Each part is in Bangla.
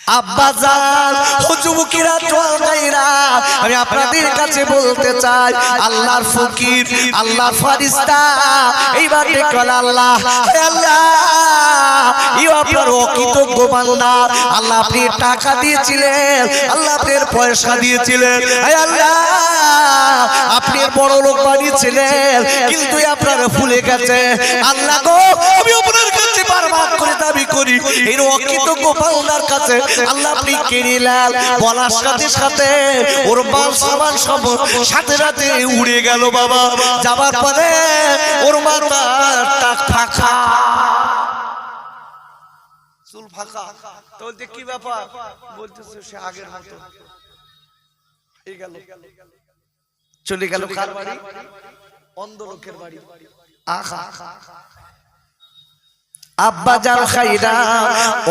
আব্বাজান ও যুবকেরা জোয়ান ভাইরা, আমি আপনাদের কাছে বলতে চাই, আল্লাহর ফকির, আল্লাহর ফারিস্তা এইবার ডেকে আল্লাহ, আল্লাহ ইও আপনার অকৃতজ্ঞ বান্দা। আল্লাহ আপনি টাকা দিয়েছিলেন, আল্লাহ আপনার পয়সা দিয়েছিলেন, আল্লাহ আপনি বড় লোক বানিয়েছিলেন, কিন্তু আপনারা ভুলে গেছে। আল্লাহ গো, আমি আপনার কাছে বারবার করে দাবি করি, এই অকৃতজ্ঞ বান্দার কাছে আল্লাহ আপনি কেড়িলেন। বলার সাথে সাথে ওর মাল সামান সব সাথে সাথে উড়ে গেল বাবা। যাবার পরে ওর মাথা টাক ফাঁকা, চুল ফাঁকা। তো বলতে কি ব্যাপার, বলতেছে সে আগের মতো এই গেল, চলে গেল। কার বাড়ি? অন্ধ লোকের বাড়ি। আহা, আব্বাজান খাইরা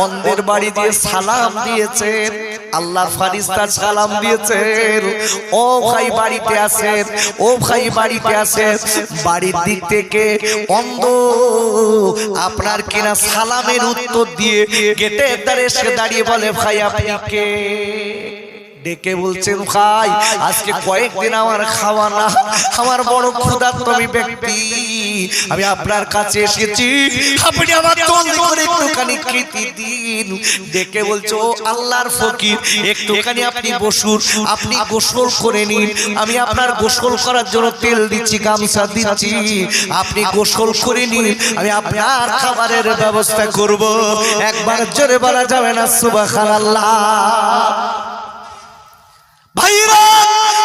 অন্ধের বাড়ি দিয়ে সালাম দিয়েছেন, আল্লাহর ফারিস্তা সালাম দিয়েছেন, ও ভাই বাড়িতে আছেন, ও ভাই বাড়িতে আছেন। বাড়ির দিক থেকে অন্ধ আপনার কিনা সালামের উত্তর দিয়ে গেটের ধারে এসে দাঁড়িয়ে বলে, ভাই আপনি কে? ডেকে বলছেন, ভাই আজকে কয়েকদিন আমার খাওয়া না, আমার বড় ক্ষুধার্ত ব্যক্তি, আমি আপনার কাছে এসেছি, আপনি আমার জলদি করে একটুখানি খেতে দিন। ডেকে বলছো, আল্লাহর ফকির একটুখানি আপনি বসুন, আপনি গোসল করে নিন, আমি আপনার গোসল করার জন্য তেল দিচ্ছি, গামছা দিচ্ছি, আপনি গোসল করে নিন, আমি আপনার খাবারের ব্যবস্থা করব। একবার জোরে বলা যাবে না সুবহানাল্লাহ? ভাইরা,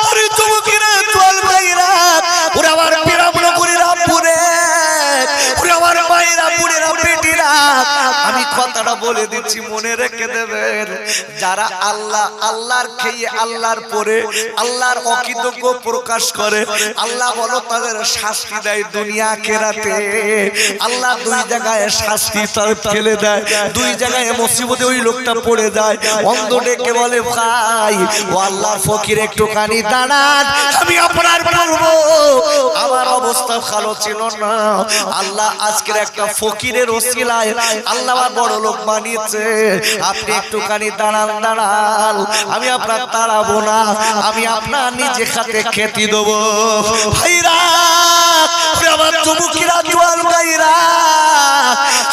আরে যুবকেরা, চল ভাইরা, ওরে আমার পিরামনগরীরা পুরে, ওরে আমার ভাইরা পুরেরা বেটিরা, আমি কথাটা বলে দিচ্ছি, মনে রেখে দেবেন। যারা আল্লাহ আল্লাহর খেয়ে আল্লাহর পরে আল্লাহর অকৃতজ্ঞ প্রকাশ করে, আল্লাহ বলো তাদের শাস্তি দেয় দুনিয়া আখিরাতে। আল্লাহ দুই জায়গায় শাস্তি তার ফেলে দেয়, দুই জায়গায় মুসিবতে ওই লোকটা পড়ে যায়। অন্ধ ডেকে বলে, ভাই ও আল্লাহর ফকির একটুখানি দাঁড়ান, আমি আপনার বলবো, আমার অবস্থা ভালো ছিল না, আল্লাহ আজকের একটা ফকিরের ওসিলায় আল্লাহ বড় লোক বানিয়েছে, আপনি একটুখানি দাঁড়ান, দাঁড়ান, আমি আপনার তাড়াবো না, আমি আপনার নিজে হাতে খেতে দেবো। ভাইরা, আমার যুবকেরা, জোয়ান ভাইরা,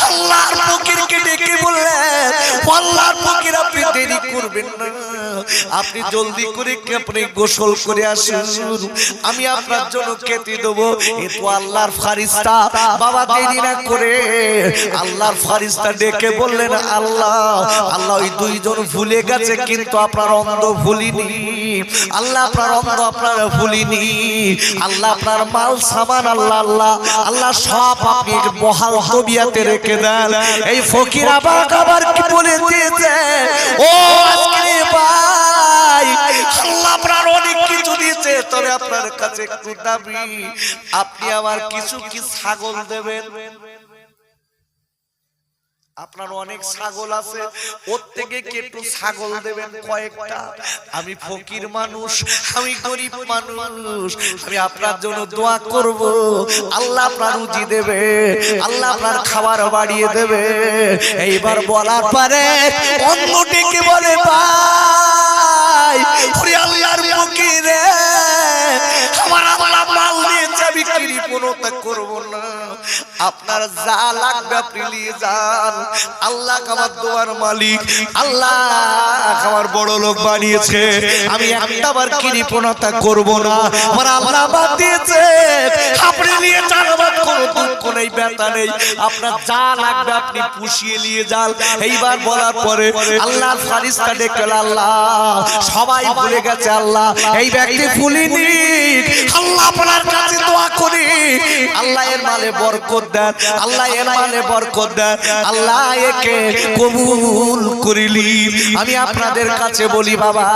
আল্লাহর ফকিরকে ডেকে বললেন, আল্লাহর ফকির আপনি দেরি করবেন না, আপনি জলদি করে আপনি গোসল করে আসুন, আমি আপনার জন্য খেতে দেবো। এ তো আল্লাহর ফারিস্তা বাবা, দেরি না করে আল্লাহর ফারিস্তা ডেকে বললেন, আল্লাহ আল্লাহ ওই দুইজন ভুলে গেছে, কিন্তু আপনার অন্ধ ভুলিনি, আল্লাহ আপনার অন্ধ আপনারা ভুলিনি, আল্লাহ আপনার মাল সামান আল্লাহ আল্লাহ আল্লাহ সব আপনি বহাল তবিয়াতে রেখে দেন। এই ফকির আবার কি বলে দিয়েছে, ও আজকে ভাই আল্লাহ আপনার অনেক কিছু দিয়েছে, তবে আপনার কাছে একটু দাবি, আপনি আমার কিছু কি ছাগল দেবেন। আপনার অনেক ছাগল আছে, ওর থেকে কি একটু ছাগল দেবেন কয়েকটা? আমি ফকির মানুষ, আমি গরিব মানুষ, আমি আপনার জন্য দোয়া করব, আল্লাহ আপনার রুজি দেবে, আল্লাহ আপনার খাবার বাড়িয়ে দেবে। এইবার বলার পরে অন্য ডেকে বলে, ভাই ওরে আল্লাহর ফকির রে, আমার আল্লাহ মাল দিয়েছে, আমি কৃপণতা করব না, আপনার যা লাগবে আপনি নিয়ে যান, আল্লাহ আমার দোয়ার মালিক, আল্লাহ আমার বড় লোক বানিয়েছে, আমি একটাবার কৃপণতা করব না, আমার আল্লাহ বাদ দিয়েছে, আপনি নিয়ে যান, আমার কোনো দুঃখ নেই, ব্যথা নেই, আপনার যা লাগবে আপনি পুষিয়ে নিয়ে যান। এইবার বলার পরে আল্লাহর ফারিস্তা ডেকে, আল্লাহ সবাই ভুলে গেছে, আল্লাহ এই ব্যক্তি ভুলিনি, আল্লাহ আপনার কাছে দোয়া করি, আল্লাহ এর মালে বরকত দেন, আল্লাহ এর মালে বরকত দেন, আল্লাহ একে কবুল করিলি। আমি আপনাদের কাছে বলি বাবা,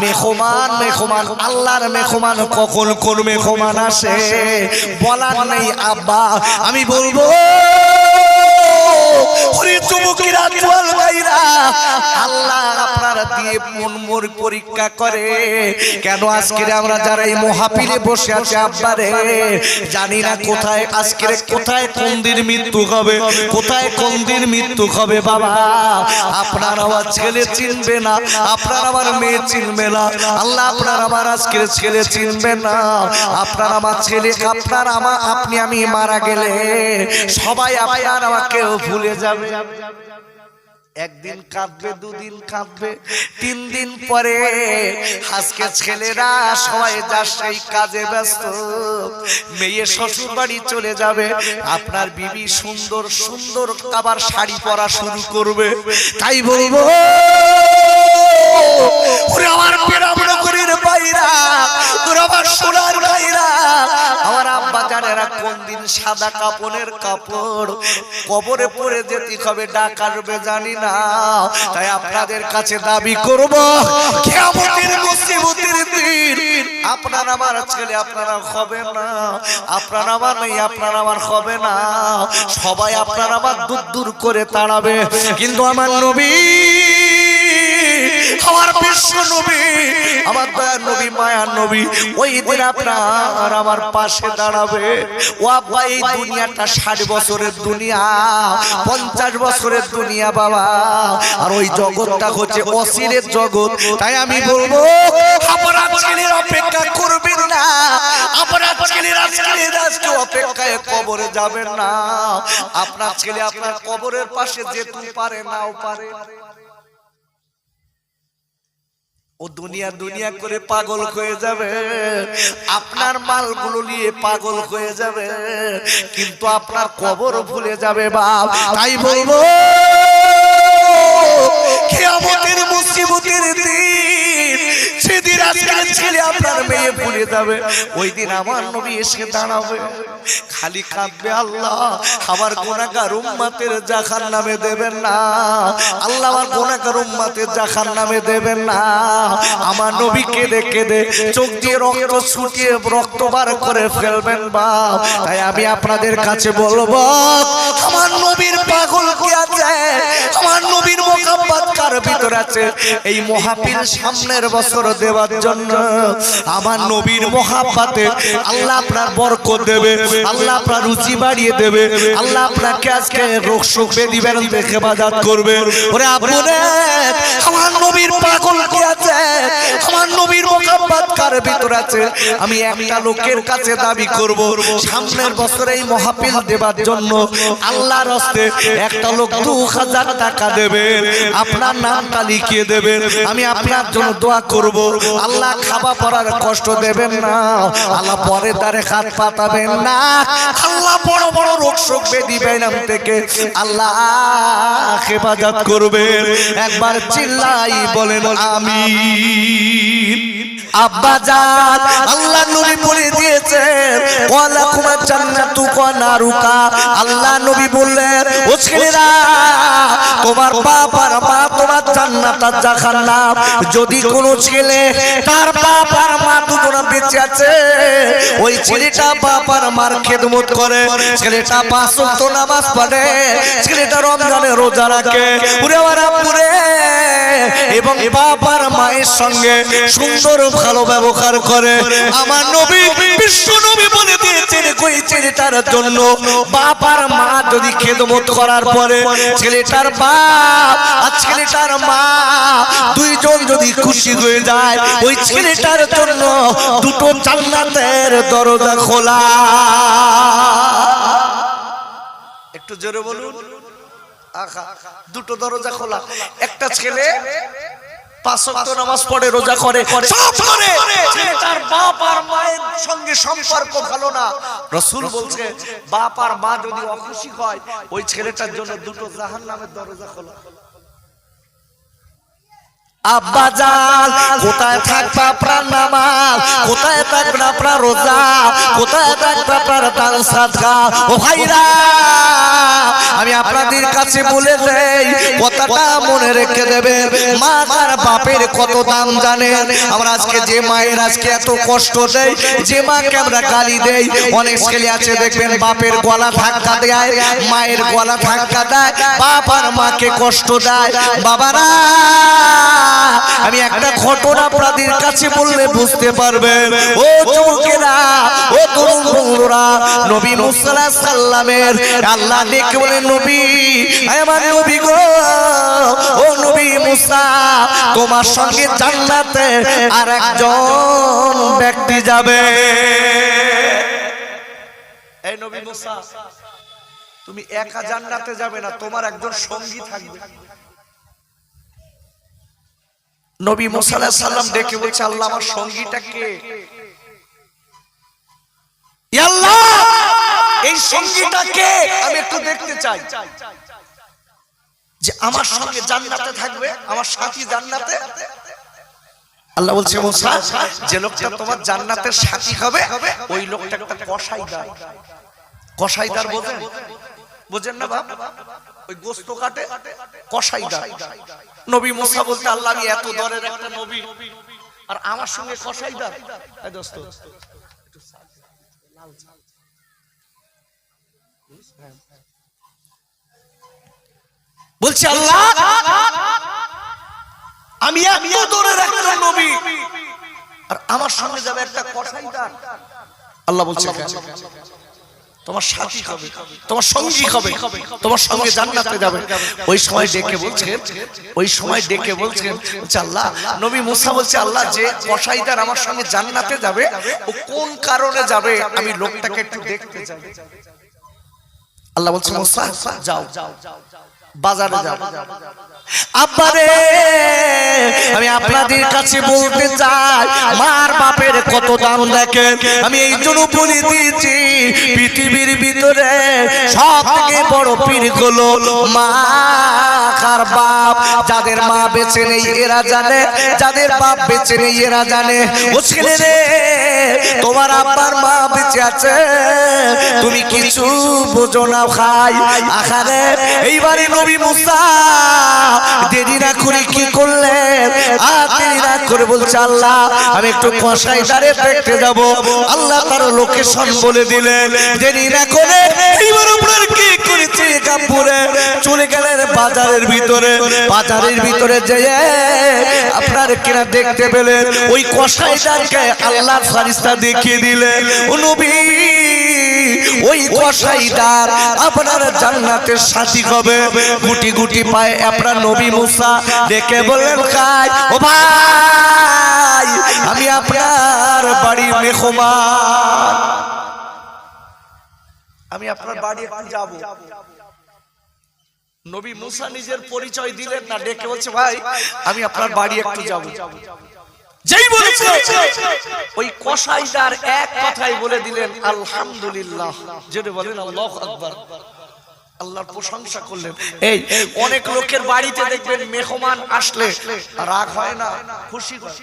মেহমান মেহমান, আল্লাহর মেহমান কখন কোন মেহমান আসে বলার নেই আব্বা, আমি বলবো ওরে যুবকেরা, জোয়ান ভাইরা, আল্লাহ আপনারা দিয়ে দিয়ে মন মোর পরীক্ষা করে। কেন আজকে আমরা যারা এই মাহফিলে বসে আছি আব্বারে জানি না কোথায় আজকে কোথায় কোন দিন মৃত্যু হবে, কোথায় কোন দিন মৃত্যু হবে। বাবা আপনার আমার ছেলে চিনবে না, আপনার আমার মেয়ে চিনবে না, আল্লাহ আপনার আমার আজকের ছেলে চিনবে না, আপনার আমার ছেলে আপনার আমার আপনি আমি মারা গেলে সবাই আপনার আমাকেও ভুলে যাবে। একদিন কাঁদবে, দুদিন কাঁদবে, 3 দিন পরে আজকে ছেলেরা সবাই যার সেই কাজে ব্যস্ত, মেয়ে শ্বশুর বাড়ি চলে যাবে, আপনার বিবি সুন্দর সুন্দর আবার শাড়ি পরা শুরু করবে। তাই বলবো ওরে আমার পেরামনগরের বাইরা, তোরা আমার সোনার বাইরা, আমার আব্বা জানেরা কোন দিন সাদা কাপড়ের কাপড় কবরে পড়ে যেতে হবে, ডাক আসবে জানি না। তাই আপনাদের কাছে দাবি করব কিয়ামতের মুসিবতের দিন আপনার আমার ছেলে আপনারা হবে না, আপনার আমার নেই আপনার আমার হবে না, সবাই আপনার আমার দূর দূর করে তাড়াবে। কিন্তু আমার নবী, আমার বিশ্ব নবী, আমার দয়ার নবী, মায়ার নবী ওই দিন আপনার আমার পাশে দাঁড়াবে। ও আব্বা এই দুনিয়াটা 60 বছরের দুনিয়া, 50 বছরের দুনিয়া বাবা, আর ওই জগৎটা হচ্ছে অচিরের জগৎ। তাই আমি বলবো আপনারা ছেলের অপেক্ষা করবেন না, আপনারা ছেলেরা আজকে অপেক্ষায় কবরে যাবেন না। আপনার ছেলে আপনার কবরের পাশে যেতে পারে নাও পারে, ও দুনিয়া দুনিয়া করে পাগল হয়ে যাবে, আপনার মালগুলো নিয়ে পাগল হয়ে যাবে, কিন্তু আপনার কবর ভুলে যাবে বাপ। তাই বলবো কিয়ামতের মুসিবতের দিন, সেদিন আজকের ছেলে আপনার মেয়ে ভুলে যাবে, ওই দিন আমার নবী এসে দাঁড়াবে, খালি কাঁদবে, আল্লাহ আমার গুনাহগার উম্মতের জাহান্নামে দেবেন না, আল্লাহ আমার গুনাহগার উম্মতের জাহান্নামে দেবেন না। আমার নবী কেঁদে কেঁদে চোখ দিয়ে রক্ত ছুটিয়ে রক্ত বার করে ফেলবেন বাপ। তাই আমি আপনাদের কাছে বলবো আমার নবীর পাগল কি আছে, আমার নবীর মোহাব্বত কার ভিতর আছে, এই মাহফিল সামনের বছর দেওয়ার জন্য আমার নবীর মোহাব্বতে আল্লাহ আপনার বরকত দেবে, আল্লাহ আপনার রুচি বাড়িয়ে দেবে, আল্লাহ আপনাকে আজকে রোগ সুখ ব্যাধি বেরোন থেকে বাজাত করবে। ওরে আপনে আমার নবীর পাগল কি আছে, আমার নবীর মোহাব্বত কার ভিতর আছে, আমি একটা লোকের কাছে দাবি করব সামনের বছরে এই মাহফিল দেবার জন্য আল্লাহর রাস্তে একটা লোক 2000 টাকা দেবে, আপনার নামটা লিখিয়ে দেবে, আমি আপনার জন্য দোয়া করব, আল্লাহ খাওয়া পড়ার কষ্ট দেবেন না, আল্লাহ পরে দ্বারে হাত পাতাবেন না, আল্লাহ বড় বড় রোগ শোক ব্যাধি বেনাম থেকে আল্লাহ হেফাজত করবেন। একবার চিল্লাই বলেন আমিন। আব্বা জান আল্লাহ নবী বলে দিয়েছে ওয়ালা কুমা জান্নাতু ওয়া নারুকা, আল্লাহ নবী বললেন ও ছেলেরা তোমার বাপ আর মা তোমার জান্নাত আর জাহান্নাম। যদি কোনো ছেলে তার বাপ আর মা দুজনে বেঁচে আছে, ওই ছেলেটা বাপ আর মার খেদমত করে, ছেলেটা 5 ওয়াক্ত নামাজ পড়ে, ছেলেটা রমজানে রোজা রাখে, পুরে ওরা পুরে এবং বাপ আর মায়ের সঙ্গে সুন্দর ভালো ব্যবহার করে, আমার নবী বিশ্ব নবী বলে দিয়েছেন ওই ছেলেটার জন্য বাপ আর মা যদি খেদমত করার পরে ছেলেটার বাপ আর ছেলেটার মা দুইজন যদি খুশি হয়ে যায়, ওই ছেলেটার জন্য দুটো জান্নাতের দরজা খোলা। একটু জোরে বলুন, দুটো দরজা খোলা। একটা ছেলে 5 ওয়াক্ত নামাজ পড়ে, রোজা করে, সব করে, ছেলেটার বাপ আর মায়ের সঙ্গে সম্পর্ক ভালো না, রাসূল বলছে বাপ আর মা যদি অখুশি হয় ওই ছেলেটার জন্য দুটো জাহান্নামের দরজা খোলা। আব্বা জান কোথায় থাকবে আপনার নামাজ, কোথায় থাকবে আপনার রোজা, কোথায় থাকবে আপনার দান সাদকা? ও ভাইরা আমি আপনাদের কাছে বলে দেই কথাটা মনে রেখে দেবেন, মা আর বাপের কত দাম জানেন? আমরা আজকে যে মায়ের আজকে এত কষ্ট দেয়, যে মাকে আমরা গালি দেই, অনেক ছেলে আছে দেখবেন বাপের গলা ধাক্কা দেয়, মায়ের গলা ধাক্কা দেয়, বাপ আর মাকে কষ্ট দেয়। বাবারা আমি একটা ঘটনা আপনাদের কাছে বললে বুঝতে পারবেন। ও যুবকেরা, ও তরুণ বন্ধুরা, নবী মুসা আলাইহিস সালামের আল্লাহ ডেকে বলে, নবী, আমার নবী গো, ও নবী মুসা, তোমার সঙ্গে জান্নাতে আর একজন ব্যক্তি যাবে। এই নবী মুসা, তুমি একা জান্নাতে যাবে না, তোমার একজন সঙ্গী থাকবে। নবী মুসা আলাইহিস সালাম ডেকে বলছে, আল্লাহ, আমার সঙ্গীটা কে? ইয়া আল্লাহ, এই সঙ্গীটা কে? আমি একটু দেখতে চাই যে আমার সঙ্গে জান্নাতে থাকবে, আমার সাথী জান্নাতে। আল্লাহ বলছে, মুসা, যে লোকটা তোমার জান্নাতের সাথী হবে ওই লোকটা একটা কসাইদার। কসাইদার বোঝেন? বোঝেন না বাপ? ওই গোস্ত কাটে, কসাইদার। নবী মুসা বলতে, আল্লাহ, আমি এত দরের একটা নবী আর আমার সঙ্গে কসাইদার? এই দোস্ত, বলছে, আল্লাহ, আমি এত দরের একটা নবী আর আমার সঙ্গে যাবে একটা কসাইদার। আল্লাহ বলছে, তোমার সাথী হবে, তোমার সঙ্গী হবে, তোমার সঙ্গে জান্নাতে যাবে। ওই সময় ডেকে বলছেন, ওই সময় ডেকে বলছেন, আল্লাহ, নবী মুসা বলছে, আল্লাহ, যে কসাইদার আমার সঙ্গে জান্নাতে যাবে ও কোন কারণে যাবে আমি লোকটাকে একটু দেখতে চাই। আল্লাহ বলছে, মুসা, যাও, বাজারে যাও। আব্বারে, আমি আপনাদের কাছে বলতে চাই, মার বাপের কত দাম দেখেন। আমি এই জন্য বলে দিয়েছি, পৃথিবীর ভিতরে সব থেকে বড় পীর হলো মা আর বাপ। যাদের মা বেঁচে নেই এরা জানে, যাদের বাপ বেঁচে নেই এরা জানে। ও ছেলে রে, তোমার আব্বার মা বেঁচে আছে, তুমি কিছু বোঝো না ভাই। আখারে এইবারে নবী মুসা দেরি না করে কি করলেন? আর দেরি না করে বলছে, আল্লাহ, আমি একটু কসাইদারে দেখতে যাব। আল্লাহ তার লোকেশন বলে দিলেন। দেরি না করে এইবার আপনার কি করেছে, কাপুরে চলে গেলেন বাজারের ভিতরে। বাজারের ভিতরে যেয়ে আপনার কিনা দেখতে পেলেন ওই কসাইদারকে আল্লাহ ফারিস্তা দেখিয়ে দিলেন। ও নবী, ওই কসাইদার আপনার জান্নাতের সাথী হবে। গুটি গুটি পায়ে আপনার নবী মুসা ডেকে বললেন, খাই, ও ভাই, আমি আপনার বাড়ির মেহমান, আমি আপনার বাড়ি একটু যাব। নবী মুসা নিজের পরিচয় দিলেন না, ডেকে বলছে, ভাই, আমি আপনার বাড়ি একটু যাব। যেই বলেছে ওই কসাইদার এক কথাই বলে দিলেন, আলহামদুলিল্লাহ। যেটা বলেন আল্লাহু আকবার, আল্লাহর প্রশংসা করলেন। এই অনেক লোকের বাড়িতে দেখবেন মেহমান আসলে রাগ হয় না, খুশি হয়।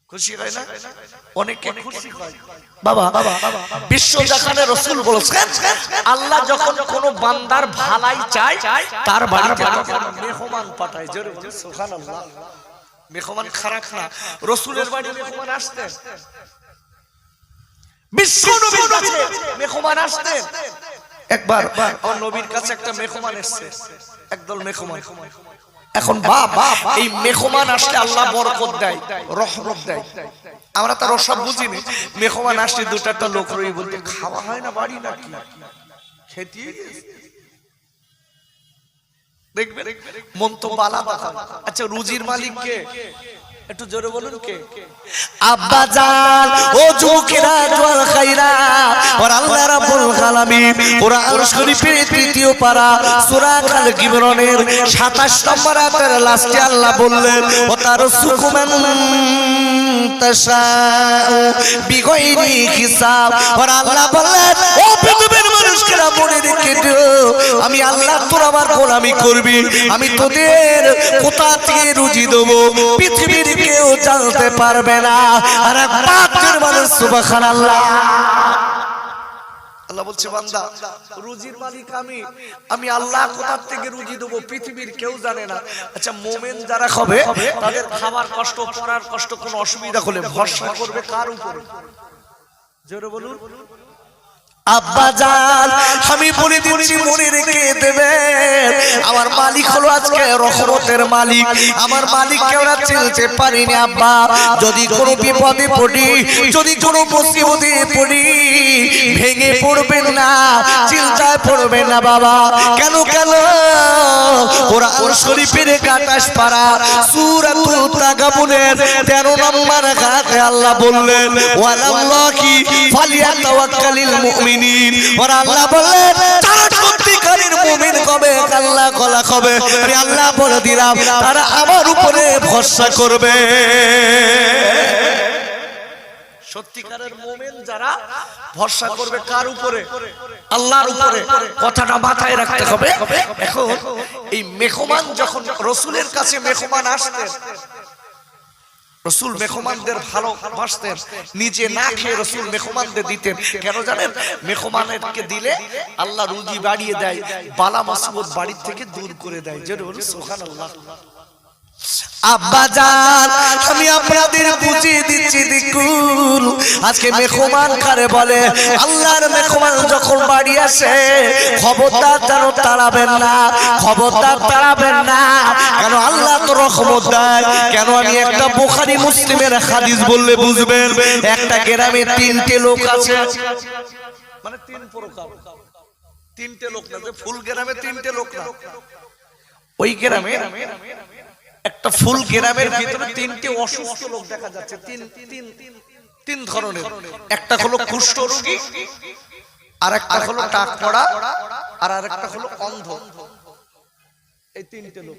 খুশি হয় না? অনেকে খুশি হয়। বাবা, বিশ্ব জাহানের রাসূল বলেছেন, আল্লাহ যখন কোন বান্দার ভালাই চায় তার বাড়িতে মেহমান পাঠায়। জোরে বলুন সুবহানাল্লাহ। মেহমান খারাপ না, রাসূলের বাড়ি মেহমান আসতেন, বিশ্ব নবীর কাছে মেহমান আসতেন। একবার আমার নবীর কাছে একটা মেহমান এসেছে, একদল মেহমান। এখন বাবা, এই মেহমান আসলে আল্লাহ বরকত দেয়, রহমত দেয়। আমরা তার সব বুঝিনি। মেহমান আসলে দুটা লোক রই বলতে, খাওয়া হয় না বাড়ি নাকি, খেতে দেখবে মন তো বালা বালা। আচ্ছা, রুজির মালিক কে? একটু জোরে বলুন কে? আব্বা জান, ও যুবকেরা, জওয়াল খাইরা, আর আল্লাহ রাব্বুল আলামিন কোরআন শরীফের তৃতীয় পারা সূরা আল ইমরানের 27 নম্বর আয়াতের লাস্টে আল্লাহ বললেন, ও তারসুকুমান তাশাউ বিগাইরি হিসাব। আর আল্লাহ বললেন, ও পৃথিবীর মানুষকেরা মনে রেখে দিও, আমি আল্লাহ তোর আমার গোলামি করবি, আমি তোদের কোথা থেকে রুজি দেবো পৃথিবীর কেউ জানতে পারবে না। আর পাপের মানুষ সুবহানাল্লাহ। আল্লাহ বলছে, বান্দা, রুজির মালিক আমি, আমি আল্লাহ কোথা থেকে রুজি দেবো পৃথিবীর কেউ জানে না। আচ্ছা, মুমিন যারা হবে তাদের খাবার কষ্ট, পড়ার কষ্ট, কোনো অসুবিধা হলে ভরসা করবে কার উপর? জোরে বলুন। আব্বা জান, আমি বলে দিচ্ছি, মনে রেখে দেবেন, আমার মালিক হলো আজকে রহমতের মালিক, আমার মালিককে ওরা চিনতে পারিনি আব্বা। যদি কোনো বিপদে পড়ি, যদি কোনো মুসিবতে পড়ি, ভেঙে পড়বেন না, চিন্তায় পড়বেন না বাবা। কেন কেন কোরআন শরীফের 28 পারা সূরাতুল তাগাবুনের 13 নম্বর আয়াতে আল্লাহ বললেন ওয়ালাল্লাহি ফালিয়াতাওয়াক্কালিল মুমিনিন। ওরা আল্লাহ বললেন যারা সত্যিকারের মুমিন হবে, আল্লাহ কলা হবে, আরে আল্লাহ বলে দিলাম তারা আমার উপরে ভরসা করবে। সত্যিকারের মুমিন যারা ভরসা করবে কার উপরে? আল্লাহর উপরে। কথাটা মাথায় রাখতে হবে। এখন এই মেহমান যখন রাসূলের কাছে মেহমান আসতেন, রাসূল মেহমানদের ভালোবাসতেন, নিজে না খেয়ে রাসূল মেহমানদের দিতেন। কেন জানেন? মেহমানকে দিলে আল্লাহ রুজি বাড়িয়ে দেয়, বালা মুসিবত বাড়ি থেকে দূর করে দেয়। জোরে বলুন সুবহানাল্লাহ। আব্বা জান, আমি আপনাদের বুঝিয়ে দিচ্ছি দেখুন, আজকে মেহমান কারে বলে? আল্লাহর মেহমান যখন বাড়ি আসে খবরদার যেন তাড়াবেন না, খবরদার তাড়াবেন না। কেন? আল্লাহ তো রহমত দেয়। কেন? আমি একটা বুখারী মুসলিমের হাদিস বললে বুঝবেন। একটা গ্রামে 3টে লোক আছে, মানে 3 প্রকার, 3টে লোক না, যে ফুল গ্রামে 3টে লোক না, ওই গ্রামে একটা ফুল গ্রামের ভিতরে 3টে অসুস্থ লোক দেখা যাচ্ছে। তিন ধরনের। একটা হলো কুষ্ঠ রোগী, আর একটা হলো টাক পড়া, আর আরেকটা হলো অন্ধ। এই 3টে লোক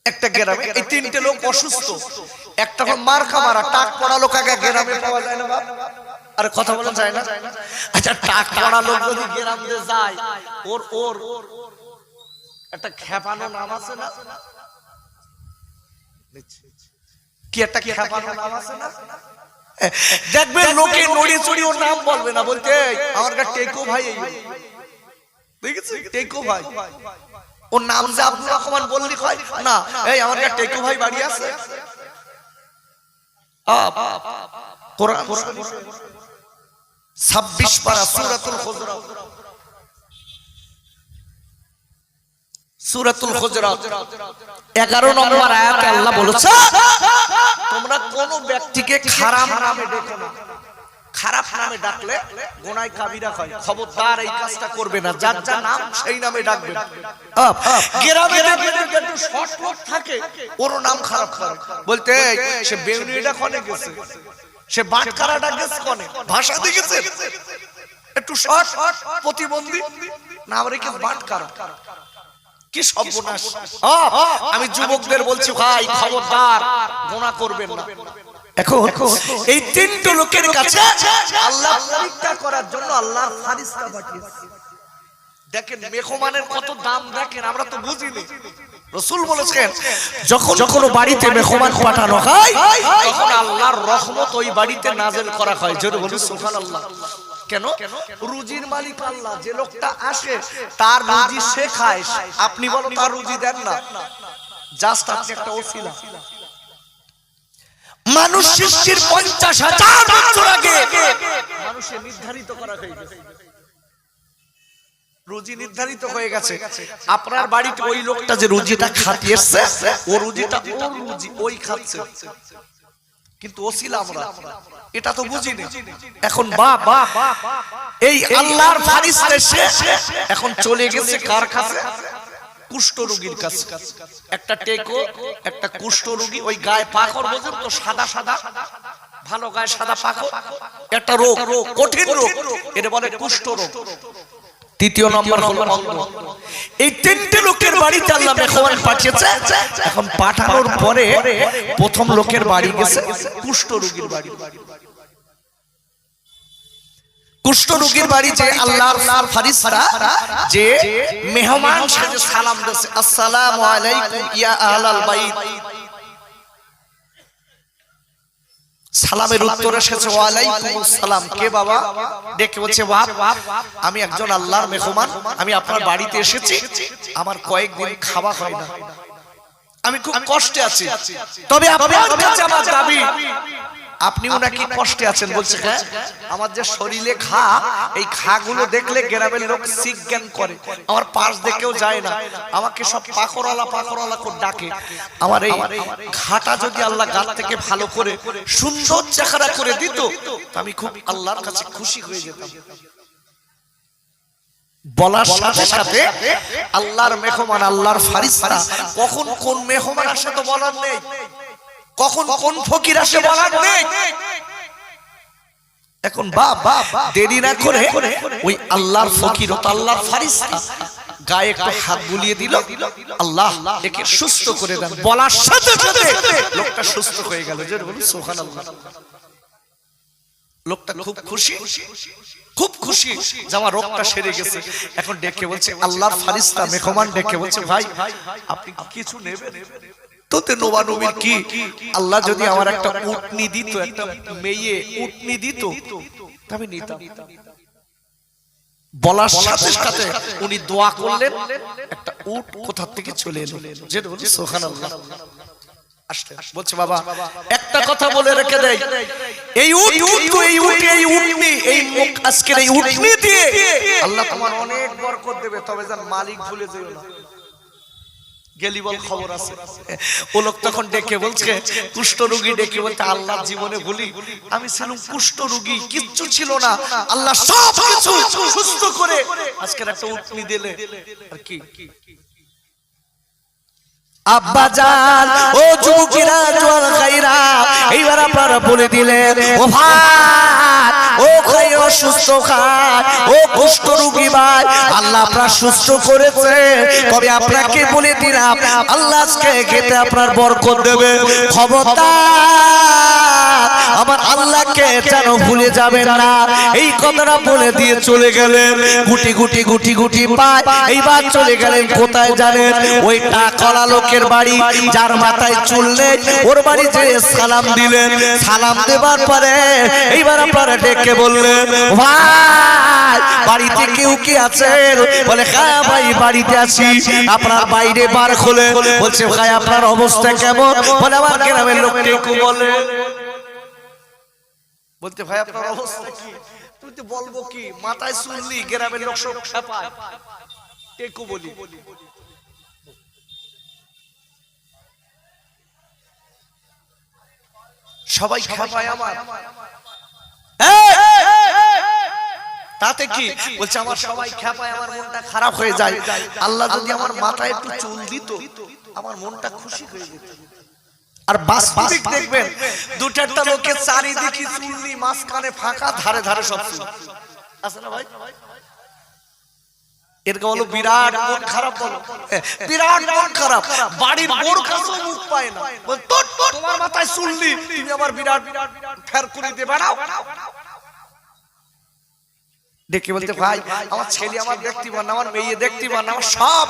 একটা গ্রামে, এই 3টে লোক অসুস্থ। একটা হলো মারকা মারা, টাক পড়া লোক আগে গ্রামে পাওয়া যায় না বাপ, আরে কথা বলা যায় না। আচ্ছা, টাক পড়া লোক যদি গ্রামে যায়, ওর ওর একটা খেপানো নাম আছে না? কি একটা খেপানো নাম আছে না? দেখবেন লোকে নড়ি চড়ি ওর নাম বলবে না, বলতে আমার কাছে টেকো ভাই, দেখেছেন টেকো ভাই, ওর নাম যে আব্দুর রহমান বললি হয় না, এই আমার কাছে টেকো ভাই বাড়ি আছে। কোরআন 26 পারা সূরাতুল হুজুরাত, সূরাতুল হুজুরাত 11 নম্বর আয়াতে আল্লাহ বলেছে তোমরা কোন ব্যক্তিকে খারাপ নামে ডেকো না। খারাপ নামে ডাকলে গুনাহ কাবিরা হয়। খবরদার এই কাজটা করবে না। যার যার নাম সেই নামে ডাকবেন। গ্রামে একটু শর্ট লোক থাকে, ওর নাম খারাপ করে, বলতে সে বেউনিটা কোনে গেছে, সে বাটকারাটা গেছে কোনে, ভাষা দেখেছে একটু শর্ট প্রতিবন্ধী নাম রেখে বাটকারা। কি সর্বনাশ! আমি যুবকদের বলছি ভাই খবরদার গুনাহ করবেন না। এখন এই 3টে লোকের কাছে আল্লাহ পরীক্ষা করার জন্য আল্লাহর ফারিস্তা পাঠিয়েছে। দেখেন মেহমানের কত দাম, দেখেন আমরা তো বুঝিনি। রাসূল বলেছেন যখন কোনো বাড়িতে মেহমান পাঠানো হয় তখন আল্লাহর রহমত ওই বাড়িতে নাযিল করা হয়। জোরে বলুন সুবহানাল্লাহ। কেন? রুজির মালিক আল্লাহ। যে লোকটা আসে তার রুজি সে খায়, আপনি বলো তার রুজি দেন না, জাস্ট আপনি একটা ওসিলা। মানুষ সৃষ্টির 50,000 বছর আগে মানুষের নির্ধারিত করা হয়ে গেছে, রুজি নির্ধারিত হয়ে গেছে। আপনার বাড়িতে ওই লোকটা যে রুজিটা খাতে এসেছে, ও রুজিটা ওর রুজি ওই খাচ্ছে, কিন্তু ওসিলা আমরা এটা তো বুঝিনি। এখন বাপ এই আল্লাহর ফারিস্তা এসে এখন চলে গেছে কার কাছে? কুষ্ঠ রোগীর কাছে। একটা টেকো, একটা কুষ্ঠ রোগী, ওই গায়ে পাকর, বোঝেন তো, সাদা সাদা, ভালো গায়ে সাদা পাকর, একটা রোগ, কঠিন রোগ, এটা বলে কুষ্ঠ রোগ। তৃতীয় নম্বর হলো অন্ধ। এই 3টে লোকের বাড়িতে আল্লাহ মেহমান পাঠিয়েছে। এখন পাঠানোর পরে প্রথম লোকের বাড়ি গেছে কুষ্ঠ রোগীর বাড়ি। কুষ্ঠ রোগীর বাড়ি যে আল্লাহর ফারিস্তা যে মেহমান সাথে সালাম দিয়েছে, আসসালামু আলাইকুম ইয়া আহলাল বাইত। সালামের উত্তর এসেছে ওয়ালাইকুম আসসালাম। কে বাবা? ডেকে বলছে বাপ আমি একজন আল্লাহর মেহমান, আমি আপনার বাড়িতে এসেছি, আমার কয়েকদিন খাওয়া হয় না, আমি খুব কষ্টে আছি, তবে আপনার কাছে আমার দাবি আপনি নাকি কষ্টে আছেন। বলছে হ্যাঁ, আমার যে শরীরে ঘা, এই ঘাগুলো দেখলে গ্রামের লোক সিজ্ঞান করে, আমার পাশ দেখেও যায় না, আমাকে সব পাকড়ালা পাকড়ালা করে ডাকে। আমার এই ঘাটা যদি আল্লাহ গাল থেকে ভালো করে সুন্দর চেহারা করে দিত, আমি খুব আল্লাহর কাছে খুশি হয়ে যেতাম। বলার সাথে সাথে আল্লাহর মেহমান, আল্লাহর ফারিস্তা, কখন কোন মেহমান আসে তো বলার নেই, কখন কোন ফকির আসে বলার নেই। এখন বাবা দেরি না করে ওই আল্লাহর ফকির, আল্লাহর ফারিস্তা গায়ে একটু হাত বুলিয়ে দিল, আল্লাহ একে সুস্থ করে দেন। বলার সাথে সাথে লোকটা সুস্থ হয়ে গেল। যে বলুন সুবহানাল্লাহ। লোকটা খুব খুশি, খুব খুশি যে আমার রোগটা সেরে গেছে। এখন ডেকে বলছে আল্লাহর ফারিস্তা মেহমান ডেকে বলছে ভাই আপনি কিছু নেবেন? তোতে নোবা নবীর কি, আল্লাহ যদি আমার একটা উটনি দিত, একটা মেয়ে উটনি দিত, আমি নিতাম। বলার সাথে সাথে উনি দোয়া করলেন, একটা উট কোথা থেকে চলে এলো। যে বলছে সুবহানাল্লাহ। বলছে বাবা একটা কথা বলে রেখে দেই, এই উট কিন্তু এই উটে এই উটনি এই মুখ আজকের এই উটনি দিয়ে আল্লাহ তোমার অনেক বরকত দেবে, তবে যেন মালিক ভুলে যেও না। গেলি বল খবর আছে। ও লোক তখন ডেকে বলছে, কুষ্ঠ রোগী ডেকে বলতে আল্লাহ জীবনে বলি আমি ছিলাম কুষ্ঠ রোগী, কিচ্ছু ছিল না, আল্লাহ সব কিছু সুস্থ করে আজকের একটা উটনি দিলে। আর কি আব্বা জান, ও যুবকেরা জোয়ান খাইরা, এইবার আপনারা বলে দিলেন ও ভাই, ও খাই অসুস্থ খাই, ও কুষ্ঠ রোগী ভাই, আল্লাহ আপনার সুস্থ করেছে, তবে আপনাকে বলে দিলাম আল্লাহ আজকে খেতে আপনার বরকত দেবে। খবরদার আমার আল্লাহকে যেন ভুলে যাবেন না, এই কথাটা বলে দিয়ে চলে গেলেন। গুটি গুটি গুটি গুটি পায় এইবার চলে গেলেন কোথায় জানেন? ওই টাকলা লোকের বাড়ি, যার মাথায় চুল নেই, ওর বাড়ি যে সালাম দিলেন। সালাম দেবার পরে এইবার আপনারা ডেকে বললেন ভাই বাড়িতে কেউ কি আছেন? বলে হ্যাঁ ভাই বাড়িতে আছি। আপনার বাইরে বার খোলে, বলছে ভাই আপনার অবস্থা কেমন? বলে আমার গ্রামের লোক কেউ বলে, বলতে ভাই আপনার অবস্থা কি? তুই তো বলবো কি, মাথায় চুল নেই, গ্রামের লোক সব খেপায়, কেউ বলি সবাই খেপায় আমার, তাতে কি? বলছে আমার সবাই খেপায়, আমার মনটা খারাপ হয়ে যায়, আল্লাহ যদি আমার মাথায় একটু চুল দিত আমার মনটা খুশি হয়ে যেত। আর বাস্তবিক দেখবেন দু চারটা লোকের চারিদিকে চুল নেই, মাঝখানে ফাঁকা, ধারে ধারে সব চুল আছে না ভাই? এর হলো বিরাট মন খারাপ। বলো বিরাট মন খারাপ, বাড়ির বোর কাছেও মুখ পায় না, বল তোমার মাথায় চুল নেই, তুমি আমার বিরাট ফের করে দিয়ে বেড়াও। ডেকে বলতে ভাই আমার ছেলে আমার দেখতে পান না, আমার মেয়ে দেখতে পান না, আমার সব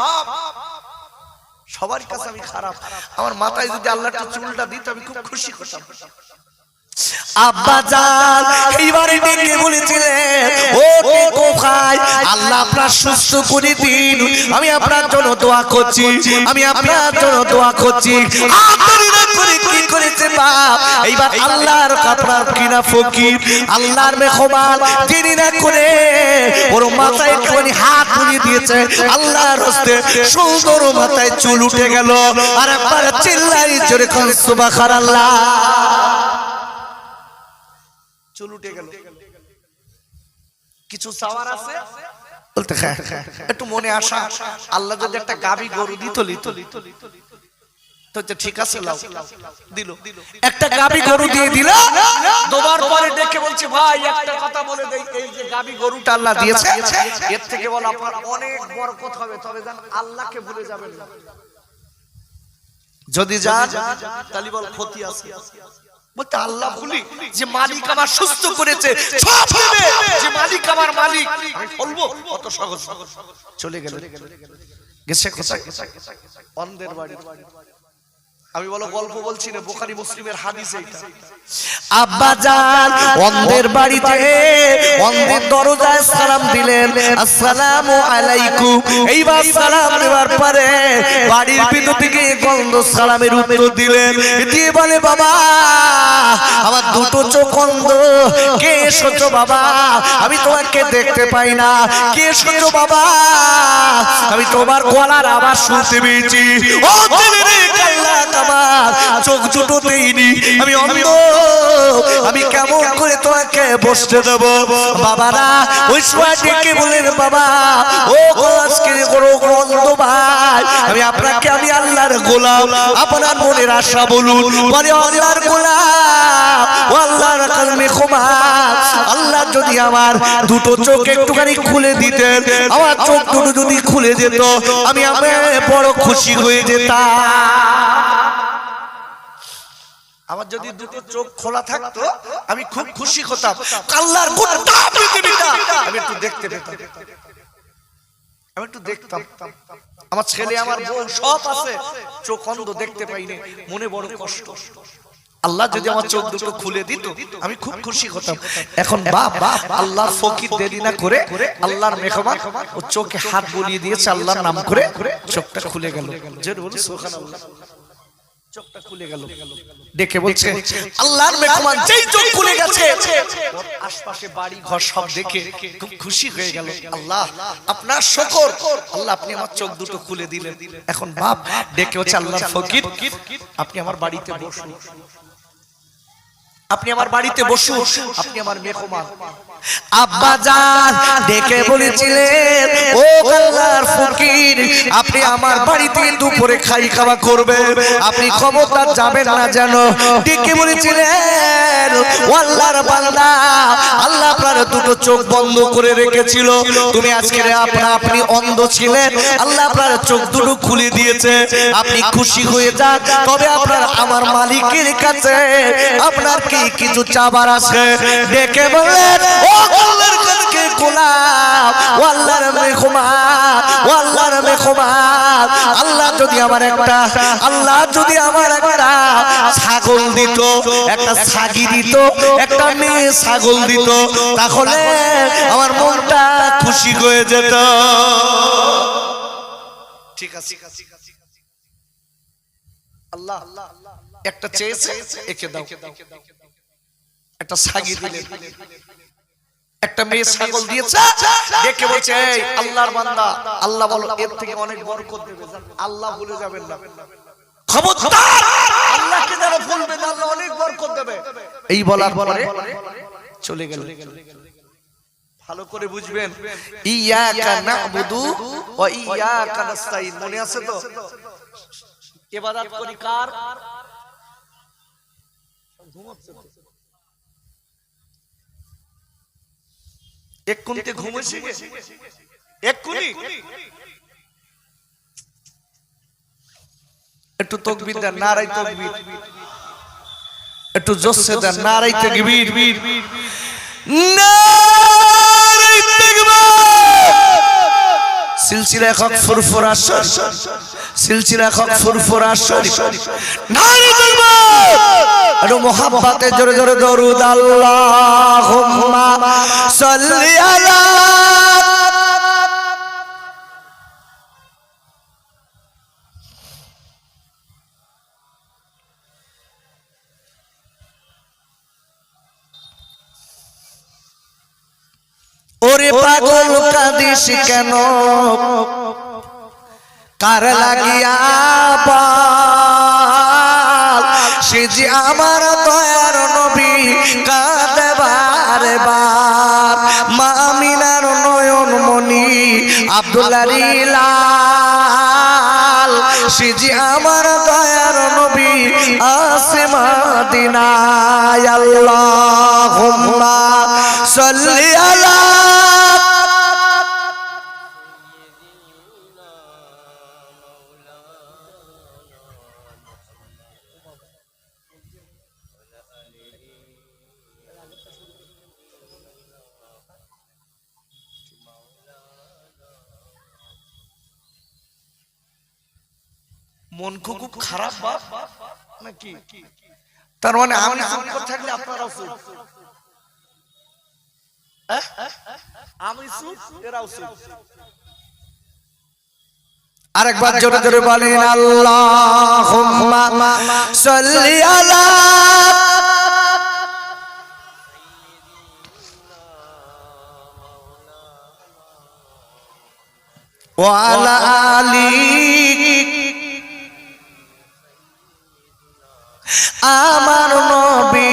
সবার কাছে আমি খারাপ, আমার মাথায় যদি আল্লাহ একটা চুলটা দিত আমি খুব খুশি হতাম। আব্বা জান এইবারে ডেকে বলেছিলেন ও টেকো ভাই আল্লাহ আপনার সুস্থ করে দিন, আমি আপনার জন্য দোয়া করছি, আমি আপনার জন্য দোয়া করছি। আপনি না করে কি করেছে বাপ? এইবার আল্লাহর আপনার কিনা ফকির, আল্লাহর মেহমান, তিনি না করে ওর মাথায় একটুখানি হাত বুলিয়ে দিয়েছে, আল্লাহর হস্তে সুন্দর মাথায় চুল উঠে গেল। আর একবার চিল্লাই জোরে কোন সুবহানাল্লাহ, চুল উঠে গেল। কিছু চাওয়ার আছে? বলতে একটু মনে আসা, আল্লাহ যদি একটা গাভী গরু দিত তো ঠিক আছে, দিল একটা গাভী গরু দিয়ে দিল। দুবার পরে ডেকে বলছে ভাই একটা কথা বলে দেই, এই যে গাভী গরুটা আল্লাহ দিয়েছে এর থেকে বল আপনার অনেক বরকত হবে, তবে জান আল্লাহকে ভুলে যাবেন না। যদি যান তাহলে বল ক্ষতি আছে। বলতে আল্লাহ ভুলি যে মালিক আমার সুস্থ করেছে, সব হবে, যে মালিক আমার মালিক, আমি বলবো কত সহজ। চলে গেল, গেছে কোথায়? অন্ধের বাড়ি। আমি বলো গল্প বলছি না, বুখারী মুসলিমের হাদিস এইটা। আব্বা জান অন্ধের বাড়িতে অন্ধের দরজায় সালাম দিলেন, আসসালামু আলাইকুম। এইবার সালাম দেওয়ার পরে বাড়ির ভিতর থেকে গন্ধ সালামের উত্তর দিলেন, দিয়ে বলে বাবা আমার দুটো চোখ অন্ধ, কে এসেছো বাবা? আমি তোমাকে দেখতে পাই না। কে এসেছো বাবা? আমি তোমার গলার আওয়াজ শুনতে পেয়েছি। ও ছেলে কাল্লা কামার, চোখ দুটো দেইনি, আমি অন্ধ, আমি কেমন করে তোমাকে বসতে দেব? বাবারা ওই সময় ডেকে বলেন বাবা ও আজকে করো অন্ধ ভাই, আমি আপনাকে আমি আল্লাহর গোলাম, আপনার মনের আশা বলুন। বলে আল্লাহর গোলাম, ও আল্লাহর কালমে ক্ষমা, আল্লাহ যদি আমার দুটো চোখ একটুখানি খুলে দিতেন, আমার চোখ দুটো যদি খুলে যেত, আমি বড় খুশি হয়ে যেতাম। আমার যদি দুটো চোখ খোলা থাকতো আমি খুব খুশি হতাম। আল্লাহর গোটা পৃথিবীটা আমি একটু দেখতে পেতাম, আমি একটু দেখতাম। আমার ছেলে আমার বউ সব আছে, চোখ অন্ধ, দেখতে পাইনি, মনে বড় কষ্ট। আল্লাহ যদি আমার চোখ দুটো খুলে দিত আমি খুব খুশি হতাম। এখন বাপ আল্লাহর ফকির দেরি না করে আল্লাহর মেহমান ও চোখে হাত বুলিয়ে দিয়েছে, আল্লাহর নাম করে চোখটা খুলে গেল। জোরে বলুন সুবহানাল্লাহ। চোখটা খুলে গেল, দেখে বলছে আল্লাহর মেহমান যেই চোখ খুলে গেছে, আশপাশে বাড়ি ঘর সব দেখে খুব খুশি হয়ে গেল। আল্লাহ আপনার শুকর, আল্লাহ আপনি আমার চোখ দুটো খুলে দিলেন। এখন বাপ দেখে হচ্ছে আল্লাহর ফকির, আপনি আমার বাড়িতে বসুন, আপনি আমার বাড়িতে বসুন, আপনি আমার মেহমান। আব্বা জান ডেকে বলেছিলেন ও আল্লাহর ফকির, আপনি আমার বাড়িতে দুপুরে খাওয়া করবেন, আপনি ক্ষমতার যাবেন না যেন। ডেকে বলেছিলেন ও আল্লাহর বান্দা, আল্লাহ আপনার দুটো চোখ বন্ধ করে রেখেছিল, তুমি আজকে আপনি অন্ধ ছিলেন, আল্লাহ আপনার চোখ দুটো খুলে দিয়েছে, আপনি খুশি হয়ে যান। তবে আপনার আমার মালিকের কাছে আপনার কি কিছু চাবার আছে? ডেকে বললেন ও আল্লাহর কাছে গোলাম, ও আল্লাহর মেহমান, ও আল্লাহর মেহমান, আল্লাহ যদি আমার একটা ছাগল দিত, একটা ছাগি দিত, একটা মেয়ে ছাগল দিত, তাহলে আমার মনটা খুশি হয়ে যেত। ঠিক আছে, আল্লাহ একটা চেয়েছে, একে দাও। একটা ছাগি দিলে, একটা মেয়ে ছাগল দিয়েছে, দেখে বলছে এই আল্লাহর বান্দা, আল্লাহ বলো এর থেকে অনেক বরকত দেবে, আল্লাহ ভুলে যাবেন না, খবরদার আল্লাহকে যারা ভুলবে না আল্লাহ অনেক বরকত দেবে। এই বলার পরে চলে গেল। ভালো করে বুঝবেন, ইয়াকা না'বুদু ওয়া ইয়াকা নাস্তাইন, মনে আছে তো? ইবাদত করি কার? ঘুমাচ্ছে তো, এক কোণে ঘুমেছে, এক কোণে একটু তাকবীর দেন, নারায়ে তাকবীর, একটু জোরসে দেন, নারায়ে তাকবীর, নারায়ে তাকবীর। সিলসিলা হক ফুরফুরা শরীফ, সিলসিলা হক ফুরফুরা শরীফ, নারায়ে তাকবীর। আর মোহাব্বতে জোরে জোরে দরুদ, আল্লাহুম্মা সাল্লি আলা। ওরে পাগল কাঁদিস কেন, কার লাগিয়া বল, সে যে আমার দয়ার নবী, কাঁদে বারে বার। মা আমিনার নয়ন মনি আব্দুল্লাহর লাল, সে যে আমার দয়ার নবী, আসে মদিনায়। আল্লাহুম্মা সাল্লি আলা। মন খুব খারাপ বাপ নাকি? তার মানে আমি চুপ করে থাকলে আপনারাও চুপ, আমি চুপ এরাও চুপ। আরেকবার জোরে জোরে বলেন আল্লাহুম্মা সাল্লি আলা ওয়া আলা আলি আমার নবী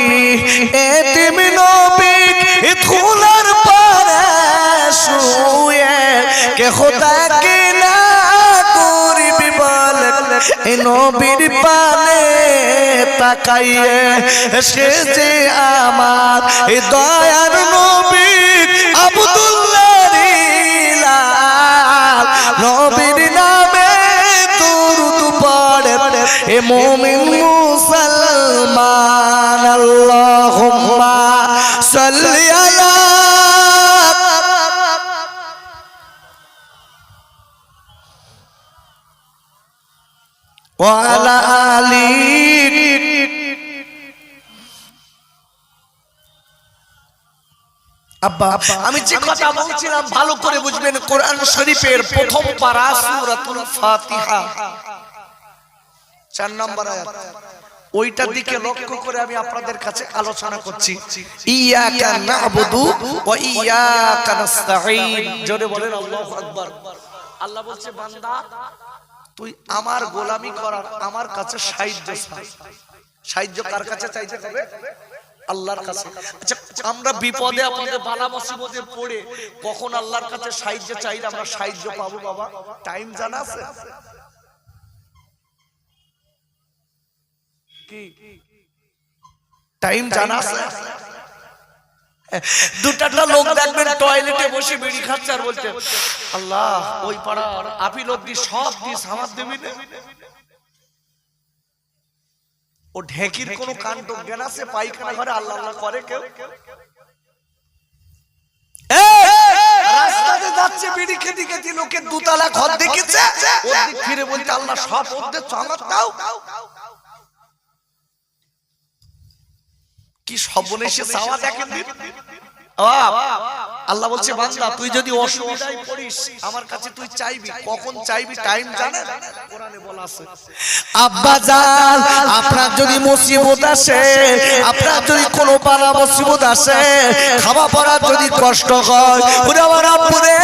এতিম নবী ধুলার পারে শুয়ে কে খোদা কে না করবি বল এ নবীর পানে তাকাইয়ে সে যে আমার এ দয়ার নবী আব্দুল্লাহ নবীর নামে দুরূদ পড়ে এ মুমিন মুসলমান আল্লাহুম্মা সাল্লি আলা ওয়া আলা আলি আব্বা আমি যে কথা বলছিলাম ভালো করে বুঝবেন। কোরআন শরীফের প্রথম পারা সূরাতুল ফাতিহা 4 নম্বর আয়াত, ওইটার দিকে লক্ষ্য করে আমি আপনাদের কাছে আলোচনা করছি। ইয়্যাকা না'বুদু ওয়া ইয়্যাকা নাস্তাঈন। জোরে বলেন আল্লাহু আকবার। আল্লাহ বলছে বান্দা তুই আমার গোলামি করার আমার কাছে সাহায্য চাই। সাহায্য কার কাছে চাইতে হবে? আল্লাহর কাছে। আচ্ছা আমরা বিপদে আপনাদের বালা মুসিবতে পড়ে কখন আল্লাহর কাছে সাহায্য চাইলে আমরা সাহায্য পাবো বাবা? টাইম জানা আছে কি? টাইম জানা আছে? দুটা লোক দেখবেন টয়লেটে বসে বিড়ি খাচ্ছে আর বলছে আল্লাহ ওই পাড়ার আপিল অব্দি সব দিস আমার দেবি না। ও ঢেকির কোন কাণ্ড জ্ঞান আছে? পায়খানা ঘরে আল্লাহ আল্লাহ করে কেউ? রাস্তাতে যাচ্ছে বিড়ি খেতে খেতে লোকের দুতলা ঘর দেখেছে, ওর দিক ফিরে বলতে আল্লাহ সব ওদের আমার দাও। কি সর্বনেশে চাওয়া দেখেন। আল্লাহ বলছে বান্দা তুই যদি অসুবিধায় পড়িস আমার কাছে তুই চাইবি, কখন চাইবি টাইম জানেন? কোরআনে বলা আছে। আব্বা জান আপনার যদি মুসিবত আসে, আপনার যদি কোনো বালা মুসিবত আসে, খাওয়া পড়ার যদি কষ্ট হয়, ওরে আমার আব্বুরে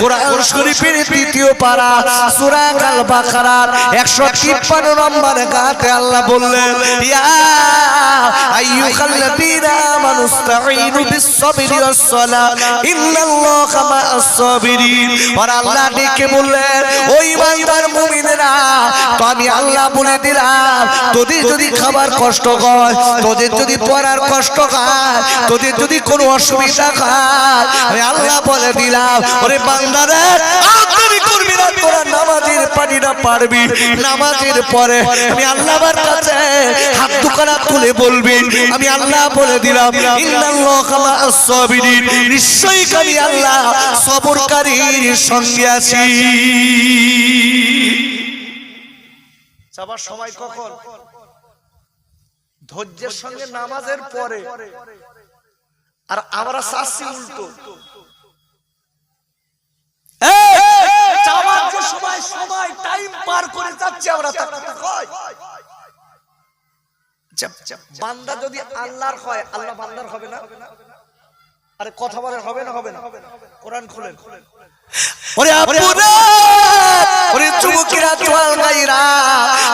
কোরআন শরীফের 3য় পারা সূরা আল বাকারার 153 নম্বর আয়াতে আল্লাহ বললেন ইয়া আইয়ুহাল্লাযীনা আমানু ইসতাঈনু বিস-সাবরি ওয়াস-সালাহ ইন্নাল্লাহা মা'আস-সাবিরিন। আর আল্লাহ ডেকে বললেন ও ঈমানদার মুমিনেরা তো আমি আল্লাহ বলে দিলাম তোদের যদি খাবার কষ্ট হয়, তোদের যদি পড়ার কষ্ট হয়, তোদের যদি কোনো অসুবিধা হয়, আমি আল্লাহ বলে দিলাম ওরে বান্দারা আদরি করবি না, তোরা নামাজের পানিটা পারবি। নামাজের পরে আমি আল্লাহর কাছে হাত দুখানা তুলে বলবি আমি আল্লাহ বলে দিলাম ইন্নাল্লাহা মা'আস-সাবিরিন, নিশ্চয়ই আমি আল্লাহ সবরকারীর সঙ্গে আছি। সবার সময় কখন? ধৈর্যের সঙ্গে নামাজের পরে। আর আমরা চাচ্ছি উল্টো। সময় টাইম পার করে যাচ্ছে আমরা। বান্দা যদি আল্লাহর হয় আল্লাহ বান্দার হবে না? আরে কথা বলেন হবে না? হবে না? কোরআন খুলেন। ওরে আপুরা ওরে যুবকেরা চল গাইরা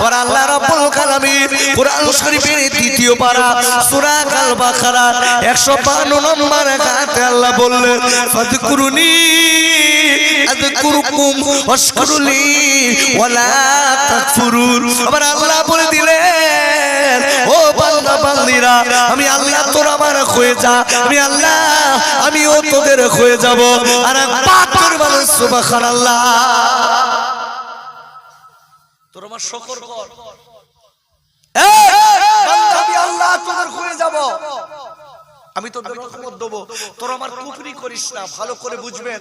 ওরে আল্লাহ রাব্বুল আলামিন কোরআন শরীফের 3য় পারা সূরা আল বাকারা 152 নম্বর আয়াতে আল্লাহ বললেন ফাযকুরুনি আযকুরুকুম ওয়াশকুরুলি ওয়ালা তাকফুরুন। আবার আল্লাহ বলে দিলেন ও বান্দা বান্দীরা আমি আল্লাহ তোরা আমার হয়ে যা, আমি আল্লাহ আমিও তোদের হয়ে যাব। আর পাথর বলে সুবহানাল্লাহ। তোর আমার শুকর কর, আমি আল্লাহ তোদের হয়ে যাব। আমি তোদের রহমত দেবো, তোর আমার কুফরি করিস না। ভালো করে বুঝবেন,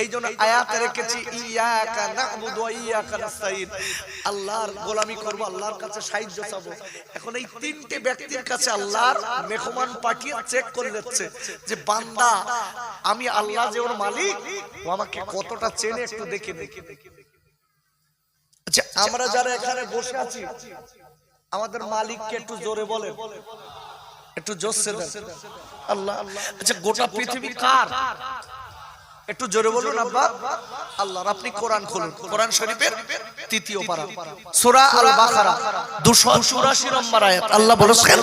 এই জন্য আয়াতে রেখেছি ইয়াকা না'বুদু ওয়া ইয়াকা নাস্তাইন, আল্লাহর গোলামি করব, আল্লাহর কাছে সাহায্য চাবো। এখন এই তিনটে ব্যক্তির কাছে আল্লাহর মেহমান পাঠিয়ে চেক করে দিচ্ছে যে বান্দা আমি আল্লাহ যে ওর মালিক, ও আমাকে কতটা চেনে একটু দেখে দেখে। আচ্ছা, আমরা যারা এখানে বসে আছি আমাদের মালিককে একটু জোরে বলেন, একটু জোরসে দেন আল্লাহ। আচ্ছা, গোটা পৃথিবী কার? একটু জোরে বলুন আব্বা। আল্লাহর। আপনি কোরআন খুলুন, কোরআন শরীফের ৩য় পারা সূরা আল বাকারা 284 নম্বর আয়াত। আল্লাহ বলেছেন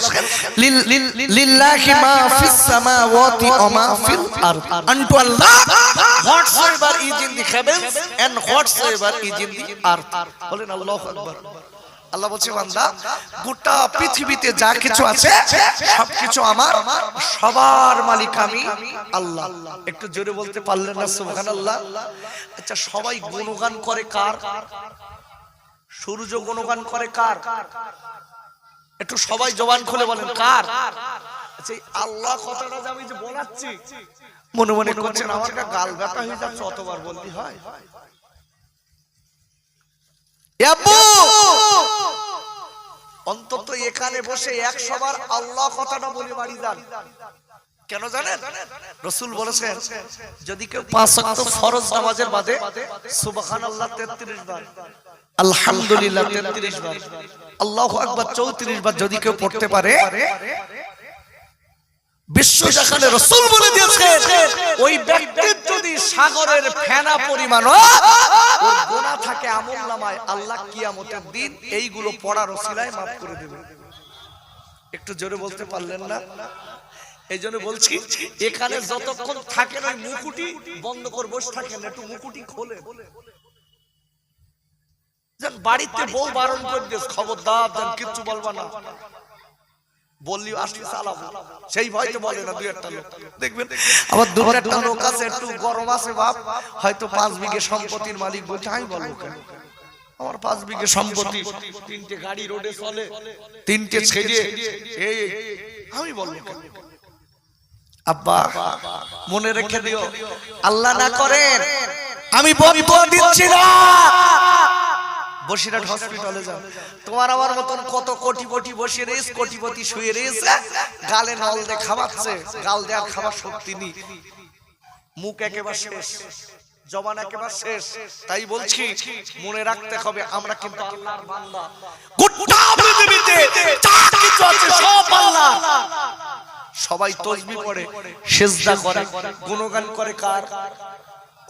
লিল্লাহি মা ফিস সামাওয়াতি ওয়া মা ফিল আরদ, আনটু আল্লাহ whatsoever is in the heavens and whatsoever is in the earth। বলেন আল্লাহু আকবার। আল্লাহ বলছে বান্দা গোটা পৃথিবীতে যা কিছু আছে সবকিছু আমার, সবার মালিক আমি আল্লাহ। একটু জোরে বলতে পারলেন না সুবহানাল্লাহ? আচ্ছা, সবাই গুণগান করে কার? সূর্য গুণগান করে কার? একটু সবাই জবান খুলে বলেন কার? আচ্ছা, এই আল্লাহ কথাটা যে আমি যে বলাচ্ছি মনে মনে করছেন আমার গাল ব্যথা হয়ে যাচ্ছে, অতবার বলতে হয়। অন্তত এখানে বসে 100 বার আল্লাহ কথাটা বলে বাড়ি যান। কেন জানেন? রাসূল বলেছেন যদি কেউ 5 ওয়াক্ত ফরজ নামাজের বাদে সুবহানাল্লাহ 33 বার, আলহামদুলিল্লাহ 33 বার, আল্লাহু আকবার 34 বার যদি কেউ পড়তে পারে, বিশ্ব যেখানে রাসূল বলে দিয়েছেন ওই ব্যক্তির যদি সাগরের ফেনা পরিমাণ ওর গুনাহ থাকে আমলনামায়, আল্লাহ কিয়ামতের দিন এইগুলো পড়ার ওসিলায় maaf করে দেবে। একটু জোরে বলতে পারলেন না? এই জন্য বলছি এখানে যতক্ষণ থাকেন ওই মুকুটি বন্ধ করে বসে থাকেন, একটু মুকুটি খোলে। যেন বাড়িতে বউ বারণ করে দিস খবরদার যেন কিচ্ছু বলবা না, বললি আসলে চালাবো, সেই ভয়তে বলে না। 2-1টা লোক দেখবেন, আবার 2-1টা লোক আছে একটু গরম আছে বাপ, হয়তো 5 বিঘে সম্পত্তির মালিক বলছে আমি বলবো কেন, আমার 5 বিঘে সম্পত্তি, 3টে গাড়ি রোডে চলে, 3টে ছেলে, এই আমি বলবো কেন? আব্বা মনে রেখে দিও, আল্লাহ না করেন আমি বদুয়া দিচ্ছি না, বসিরহাট হসপিটালে যাও, তোমার আমার মতন কত কোটিপতি বসে রয়েছে, কোটিপতি শুয়ে রয়েছে, গালে নল দিয়ে খাওয়াচ্ছে, গাল দেওয়ার খাবার শক্তি নেই, মুখ একেবারে শেষ, জবান একেবারে শেষ। তাই বলছি মনে রাখতে হবে আমরা কিন্তু আল্লাহর বান্দা, গোটা পৃথিবীতে যা কিছু আছে সব আল্লাহ। সবাই তাসবিহ পড়ে, সিজদা করে, গুণগান করে কার?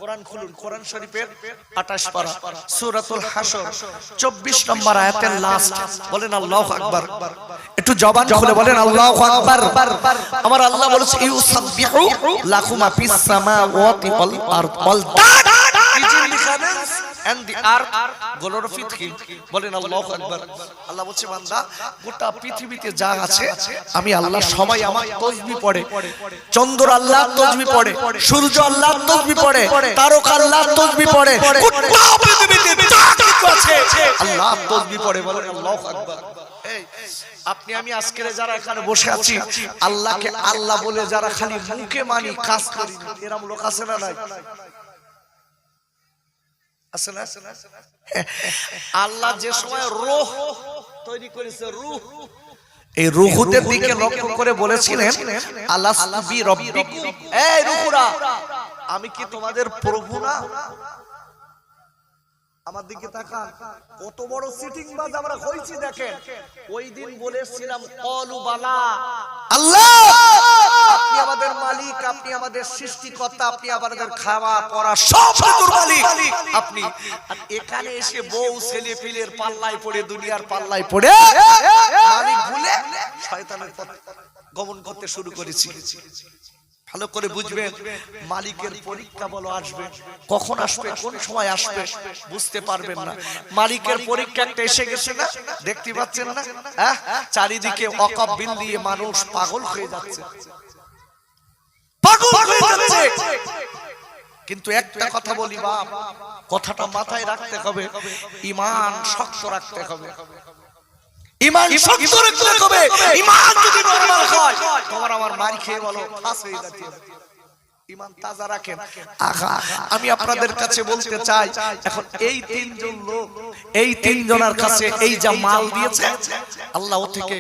কোরআন খুলুন, কোরআন শরীফের 28 পারা সূরাতুল হাসর 24 নম্বর আয়াতের লাস্ট। বলেন আল্লাহু আকবার। একটু জবান খুলে বলেন আল্লাহু আকবার। আমার আল্লাহ বলেছে ইউসাব্বিহু লাহু মা ফিস সামাওয়াতি ওয়াল আরদ ওয়াল and the earth glorified him। বলেন আল্লাহু আকবার। আল্লাহ বলছে বান্দা গোটা পৃথিবীতে যা আছে আমি আল্লাহ সবাই আমার তাসবিহ পড়ে, চন্দ্র আল্লাহ তাসবিহ পড়ে, সূর্য আল্লাহ তাসবিহ পড়ে, তারকা আল্লাহ তাসবিহ পড়ে, গোটা পৃথিবীতে যা কিছু আছে আল্লাহ তাসবিহ পড়ে। বলেন আল্লাহু আকবার। এই আপনি আমি আজকে যারা এখানে বসে আছি আল্লাহকে আল্লাহ বলে যারা খালি মুখে মানি কাজ করি, এরকম লোক আছে না নাই? আল্লাহ যে সময় রূহ তৈরি করেছে, রূহ, এই রূহদের দিকে লক্ষ্য করে বলেছিলেন আলাস্তু বিরাব্বিকুম, এই রূহরা আমি কি তোমাদের প্রভু না? আমার দিকে তাকান, কত বড় সিটিং বাজ আমরা হইছি দেখেন। ওই দিন বলেছিলাম ক্বালু বালা, আল্লাহ আপনি আমাদের মালিক, আপনি আমাদের সৃষ্টিকর্তা, আপনি আমাদের খাওয়া পড়া সব কিছুর মালিক আপনি। আর এখানে এসে বউ ছেলে পিলের পাল্লায় পড়ে, দুনিয়ার পাল্লায় পড়ে মালিক ভুলে শয়তানের পথে গমন করতে শুরু করেছি। ভালো করে বুঝবেন, মালিকের পরীক্ষা বলো আসবে, কখন আসবে, কোন সময় আসবে বুঝতে পারবেন না। মালিকের পরীক্ষা একটা এসে গেছে না, দেখতে পাচ্ছেন না? চারিদিকে ওয়াকফ বিল দিয়ে মানুষ পাগল হয়ে যাচ্ছে, পাগল হয়ে যাচ্ছে। কিন্তু একটা কথা বলি বাপ, কথাটা মাথায় রাখতে হবে, ঈমান শক্ত রাখতে হবে। ইমান শক্ত রাখতে হবে। ইমান যদি নরমাল হয় তোমার আমার মার খেয়ে বলো ফাঁস হয়ে যাচ্ছে। ইমান তাজা রাখেন। আহা, আমি আপনাদের কাছে বলতে চাই, এখন এই তিনজন লোক, এই তিনজনের কাছে এই যা মাল দিয়েছে আল্লাহ থেকে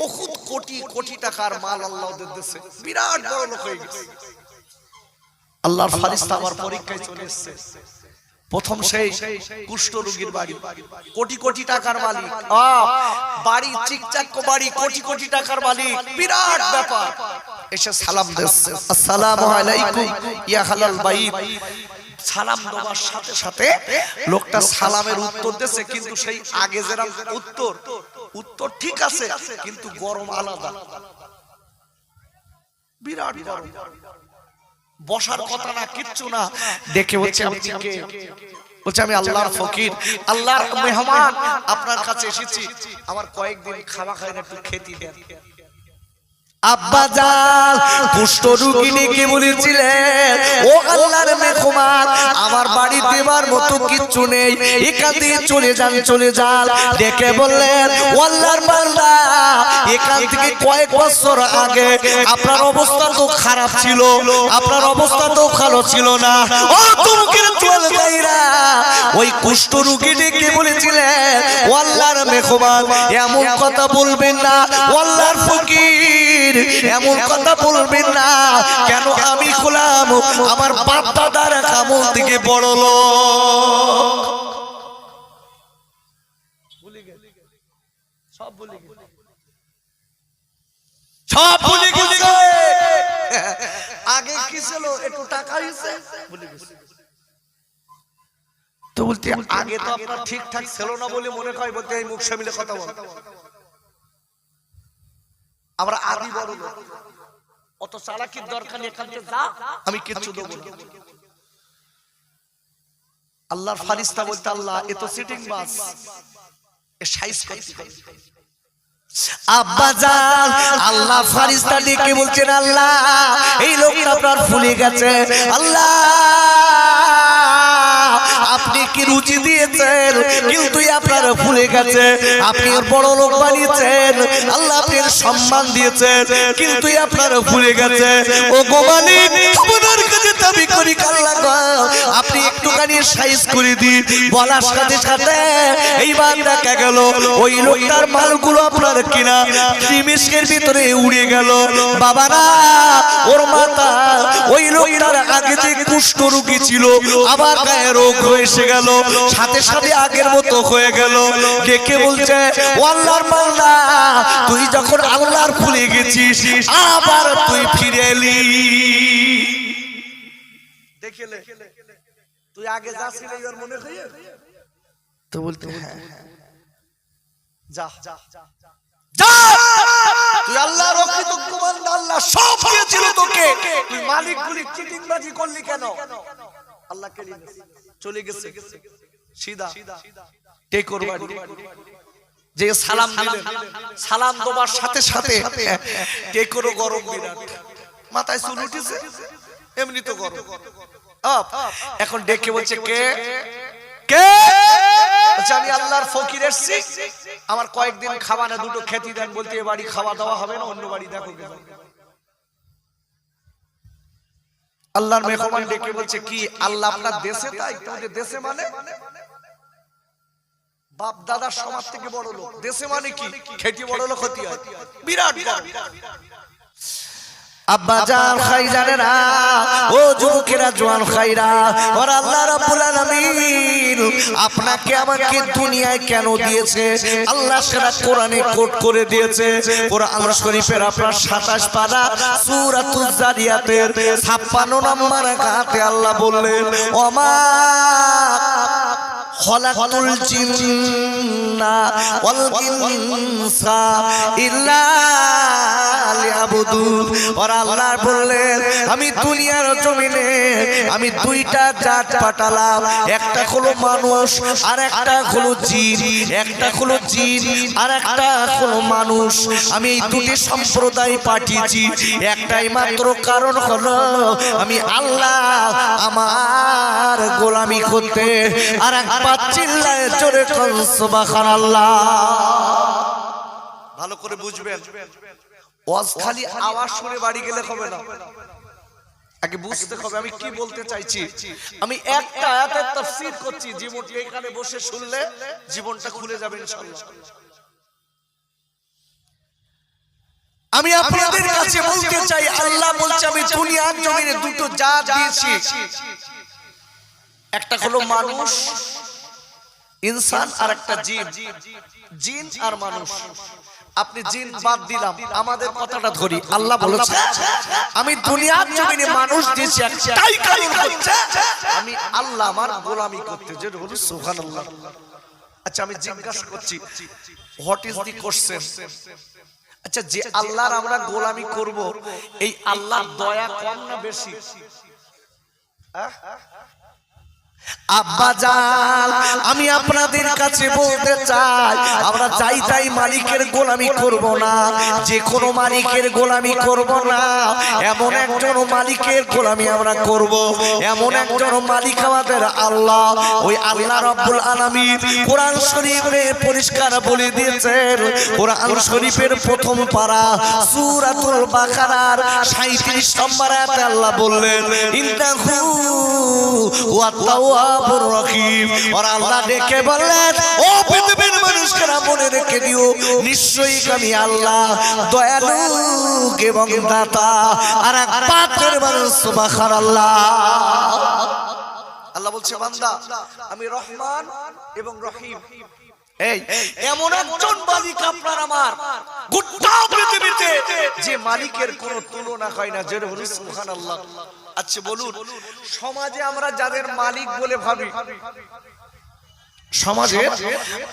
বহুত কোটি কোটি টাকার মাল আল্লাহ ওদের দিয়েছে, বিরাট বড় লোক হয়ে গেছে। আল্লাহর ফারিস্তা আমার পরীক্ষায় চলে এসেছে। প্রথম সেই কুষ্ঠ রোগীর বাড়ি, কোটি কোটি টাকার মালিক, বাড়ি চিকচাক বাড়ি, কোটি কোটি টাকার মালিক, বিরাট ব্যাপার। এসে সালাম দিচ্ছে, আসসালামু আলাইকুম ইয়া হালাল বাইত। সালাম দেওয়ার সাথে সাথে লোকটা সালামের উত্তর দিচ্ছে, কিন্তু সেই আগে যেরকম উত্তর ঠিক আছে, কিন্তু গরম আলাদা, বিরাট গরম। বসার কথা না, কিচ্ছু না। দেখে বলছে আপনি কে? বলছে আমি আল্লাহর ফকির, আল্লাহর মেহমান, আপনার কাছে এসেছি, আমার কয়েকদিন খাওয়া খাই না, একটু খেতে দেন। আব্বা জান কুষ্ঠ রোগী ডেকে বলেছিলেন, ও আল্লাহর মেহমান, আমার বাড়ি দেবার মতো কিচ্ছু নেই, এখান থেকে চলে যান, চলে যান। ডেকে বললেন, ও আল্লাহর বান্দা, এখান থেকে কয়েক বছর আগে আপনার অবস্থা তো খারাপ ছিল, আপনার অবস্থা তো ভালো ছিল না। ও তুমকির চল গাইরা, ওই কুষ্ঠ রোগী ডেকে বলেছিলেন, ও আল্লাহর মেহমান, এমন কথা বলবেন না, ও আল্লাহর ফকির, এমন কথা বলবেন না। কেন আমি খোলাম আমার বাপ দাদার আমল থেকে বড় লোক। সব ভুলে গেছে। আগে কি ছিল, একটু টাকা হয়েছে ভুলে গেছে। তো বলতে আগে তো আপনার ঠিকঠাক ছিল না বলে মনে হয়, বলতে এই মুখ সামলে কথা বল। আমরা আদি বড় লোক, অত চালাকির দরকার নেই, এখান থেকে যা, আমি কিচ্ছু দেবো না। আল্লাহর ফারিস্তা বলতে, আল্লাহ এ তো সিটিং বাস, এ সাইজ করতে। আব্বা জান আল্লাহ ফারিস্তা ডেকে বলছেন, আল্লাহ এই লোকটা আপনার ভুলে গেছে, আল্লাহ আপনি কি রুচি দিয়েছেন, কিন্তু আপনার ভুলে গেছে, আপনি বড় লোক বানিয়েছেন, আল্লাহ আপনি সম্মান দিয়েছেন, কিন্তু আপনার ভুলে গেছে। ও গো মালিক, আপনার কাছে দাবি করি, আল্লাহ আপনি একটুখানি সাইজ করে দিন। বলার সাথে সাথে এইবার দেখা গেল ওই লোকটার মালগুলো আপনার কিনা নিমেষের ভিতরে উড়ে গেল। বাবারা, ওর মাথা ওই লোকটার আগে যে কুষ্ঠ রোগী ছিল, আবার গায়ে রোগ এসে গেল, সাথে সাথে আগের মতো হয়ে গেল। দেখে বলছে, ও আল্লাহর বান্দা, তুই যখন আল্লাহর ভুলে গেছিস, আবার তুই ফিরে এলি। দেখলে তুই আগে যাচ্ছিলি, ওর মনে হয় তো বলতে, হ্যাঁ যা যা যা, তুই আল্লাহর অকৃতজ্ঞ বান্দা, আল্লাহ সব দিয়েছিল তোকে, তুই মালিকগুলি চিটিংবাজি করলি কেন? আল্লাহ কে চলে গেছে সিধা টেকর বাড়ি। যে সালাম দিলেন, সালাম দেওয়ার সাথে সাথে টেকরও গরম, বিরাট মাথায় চুল উঠেছে, এমনি তো গরম। এখন ডেকে বলছে, কে কে? আমি আল্লাহর ফকির এসেছি, আমার কয়েকদিন খাওয়া না, দুটো খেতে দেন। বলতে এ বাড়ি খাওয়া দাওয়া হবে না, অন্য বাড়ি দেখো। আল্লাহর মেহমান ডেকে বলছে, কি আল্লাহ আপনার দেশে? তাই তোমাদের দেশে মানে বাপ দাদার সমাজ থেকে বড় লোক, দেশে মানে কি খেটি বড় লোক হতে হয়, বিরাট। আব্বা জান খাইজানেরা, ও যুবকেরা, জওয়ান খাইরা, ওর আল্লাহ রাব্বুল আলামিন আপনাকে আমাকে দুনিয়ায় কেন দিয়েছে, আল্লাহ সেটা কোরআনে কোট করে দিয়েছে। কোরআন শরীফের আপনার 27 পারা সূরাতুজ জারিয়াতের 56 নম্বর আয়াতে আল্লাহ বললেন, ওমা খলাকাতুল জিন্না ওয়াল ইনসা ইল্লা লিয়াবুদুন। আর আল্লাহ বললেন, আমি দুনিয়ার জমিনে আমি দুইটা জাত পাঠালাম, একটা হলো মানুষ আর একটা হলো জিন, একটা হলো জিন আর একটা হলো মানুষ। আমি এই দুটি সম্প্রদায় পাঠিয়েছি একটাই মাত্র কারণ হলো আমি আল্লাহ আমার গোলামি করতে। আর একবার চিল্লায় জোরে সুবহানাল্লাহ। ভালো করে বুঝবেন, ওয়াজ খালি আওয়াজ শুনে বাড়ি গেলে হবে না, আগে বুঝতে হবে আমি কি বলতে চাইছি। আমি একটা আয়াতের তাফসীর করছি, জীবনটা এখানে বসে শুনলে জীবনটা খুলে যাবে ইনশাআল্লাহ। আমি আপনাদের কাছে বলতে চাই, আল্লাহ বলছে আমি দুনিয়ার জমিনে দুটো জাত দিয়েছি, একটা হলো মানুষ ইনসান আর একটা জিন। জিন আর মানুষ, আপনি জিন বাদ দিলাম, আমাদের কথাটা ধরি। আল্লাহ বলেছে আমি দুনিয়ার জমিনে মানুষ দিয়েছি, একটাই কারণ হচ্ছে আমি আল্লাহ আমার গোলামি করতে। যে বলি সুবহানাল্লাহ। আচ্ছা আমি জিজ্ঞাসা করছি, হোয়াট ইজ দি কোশ্চেন? আচ্ছা যে আল্লাহর আমরা গোলামি করব, এই আল্লাহর দয়া কম না বেশি? আব্বাজান আমি আপনাদের কাছে বলতে চাই, আমরা চাই চাই মালিকের গোলামি করব না, যে কোনো মালিকের গোলামি করব না, এমন একজন মালিকের গোলামি আমরা করব, এমন একজন মালিক আমাদের আল্লাহ। ওই আল্লাহ রাব্বুল আলামিন কোরআন শরীফে পরিষ্কার বলে দিয়েছেন, কোরআন শরীফের প্রথম পারা সূরাতুল বাকারার 37 নম্বর আয়াতে আল্লাহ বললেন ইন্নাহু ওয়া রহিম। আর আল্লাহ ডেকে বললেন ও পৃথিবীর মানুষরা মনে রেখে দিও, নিশ্চয়ই আমি আল্লাহ দয়ালু এবং দাতা। আর এক পাকের মানুষ সুবহানাল্লাহ। আল্লাহ বলছে বান্দা আমি রহমান এবং রহিম। এই এমন একজন মালিক আপনার আমার গোটা পৃথিবীতে, যে মালিকের কোনো তুলনা হয় না। জোরে বলুন সুবহানাল্লাহ। আচ্ছা বলুন, সমাজে আমরা যাদের মালিক বলে ভাবি, সমাজে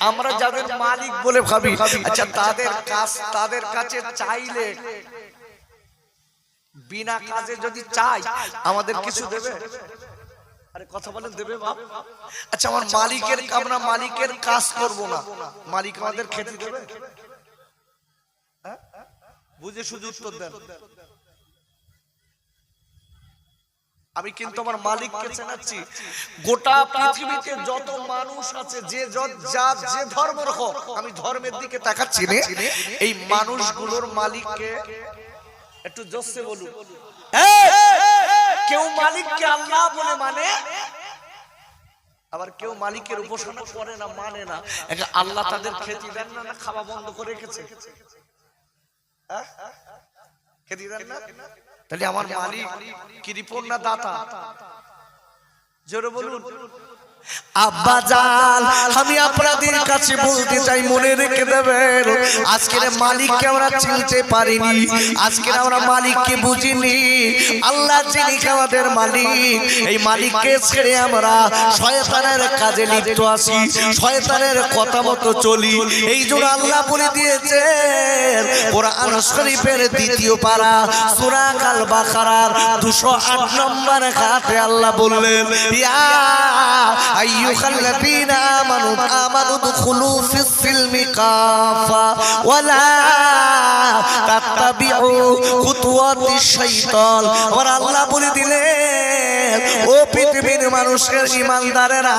আমরা যাদের মালিক বলে ভাবি, আচ্ছা তাদের কাছে চাইলে, বিনা কাজে যদি চাই আমাদের কিছু দেবে? আরে কথা বলেন, দেবে বাপ? আচ্ছা আমার মালিকের, আমরা মালিকের কাজ করব না, মালিক আমাদের খেতে দেবে? বুঝে শুধু উত্তর দেন। আমি কিন্তু আমার মালিককে চেনাচ্ছি। গোটা পৃথিবীতে যত মানুষ আছে, যে ধর্ম রাখো, আমি ধর্মের দিকে তাকাচ্ছি না, এই মানুষগুলোর মালিককে একটু জোরে বলুন। কেউ মালিককে আল্লাহ বলে মানে, আবার কেউ মালিকের উপাসনা করে না, মানে না। আল্লাহ তাদের খেতে দেন না, না খাওয়া বন্ধ করে রেখেছে? খেতে দেন না? তাহলে আমার মালিক কৃপণ না দাতা? জোরে বলুন। আব্বাজান আমি আপনাদের কাছে বলতে চাই, মনে রেখে দেবেন, আজকের মালিককে আমরা চিনতে পারিনি, আজকের আমরা মালিককে বুঝিনি। আল্লাহ যিনি আমাদের মালিক, এই মালিককে ছেড়ে আমরা শয়তানের কাজে লিপ্ত আছি, শয়তানের কথা মতো চলি। এই জন্য আল্লাহ বলে দিয়েছেন কোরআন শরীফের 2য় পারা সূরা আল বাকারার 208 নম্বর আয়াতে আল্লাহ বললেন ইয়া আইয়ুহাল্লাযীনা আমানু দুখুলু ফিস-সিলমি কাফা ওয়ালা তাত্তাবিউ খুতুওয়াতিশ শাইতান। আর আল্লাহ বলে দিলেন ও পৃথিবীর মানুষের ঈমানদারেরা,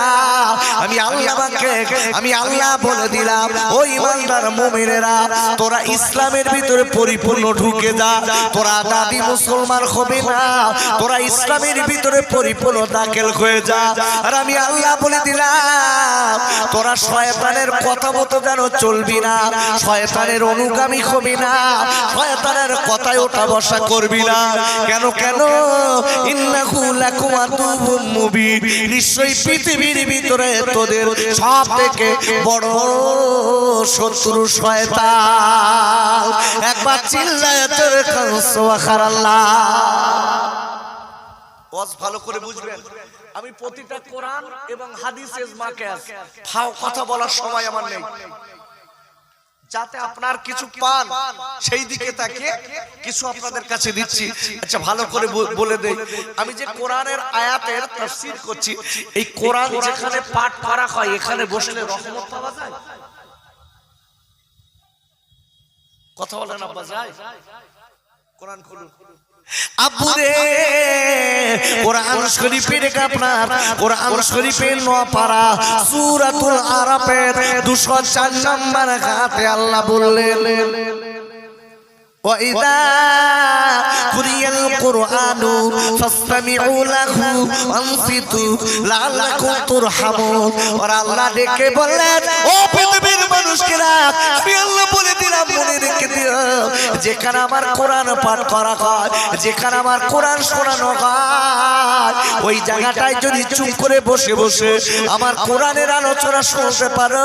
আমি আল্লাহ বলে দিলাম ও ঈমানদার মুমিনেরা, তোরা ইসলামের ভিতরে পরিপূর্ণ ঢুকে যা, তোরা দাবি মুসলমান হবে না, তোরা ইসলামের ভিতরে পরিপূর্ণ দাখিল হয়ে যা। আর আমি আল্লাহ বলে দিলাম তোরা শয়তানের কথা মতো যেন চলবি না, শয়তানের অনুগামী হবি না, শয়তানের কথায় ওঠা বসা করবি না। কেন ইন্নাহু লাকুম আদুউম মুবিন, নিশ্চয়ই পৃথিবীর ভিতরে তোদের সব থেকে বড় শত্রু শয়তান। একবার চিল্লায়ে তোরে সুবহানাল্লাহ। ওয়াজ ভালো করে বুঝবেন, আমি প্রতিটা কোরআন এবং হাদিসের মাকাস ফাও কথা বলার সময় আমার নেই, যাতে আপনার কিছু পান সেই দিকে তাকিয়ে কিছু আপনাদের কাছে দিচ্ছি। আচ্ছা ভালো করে বলে দেই, আমি যে কোরআনের আয়াতের তাফসীর করছি, এই কোরআন যেখানে পাঠ করা হয় এখানে বসলে রহমত পাওয়া যায়? কথা বলেন আব্বা, যায়? কোরআন খুলুন। আব্বুরে কোরআন শরীফের আপনার কোরআন শরীফের নপারা সূরাতুল আরাফের 204 নম্বর আয়াতে আল্লাহ বললেন وَإِذَا قُرِئَ الْقُرْآنُ فَاسْتَمِعُوا لَهُ وَأَنصِتُوا لَعَلَّكُمْ تُرْحَمُونَ और আল্লাহ ডেকে বললেন ও পৃথিবীর মানুষেরা আমি আল্লাহ বলে দিলাম মনে রেখে দিও যেখানে আমার কোরআন পাঠ করা হয় যেখানে আমার কোরআন শোনানো হয় ওই জায়গাটায় যদি চুপ করে বসে বসে আমার কোরআনের আলোচনা শুনতে পারো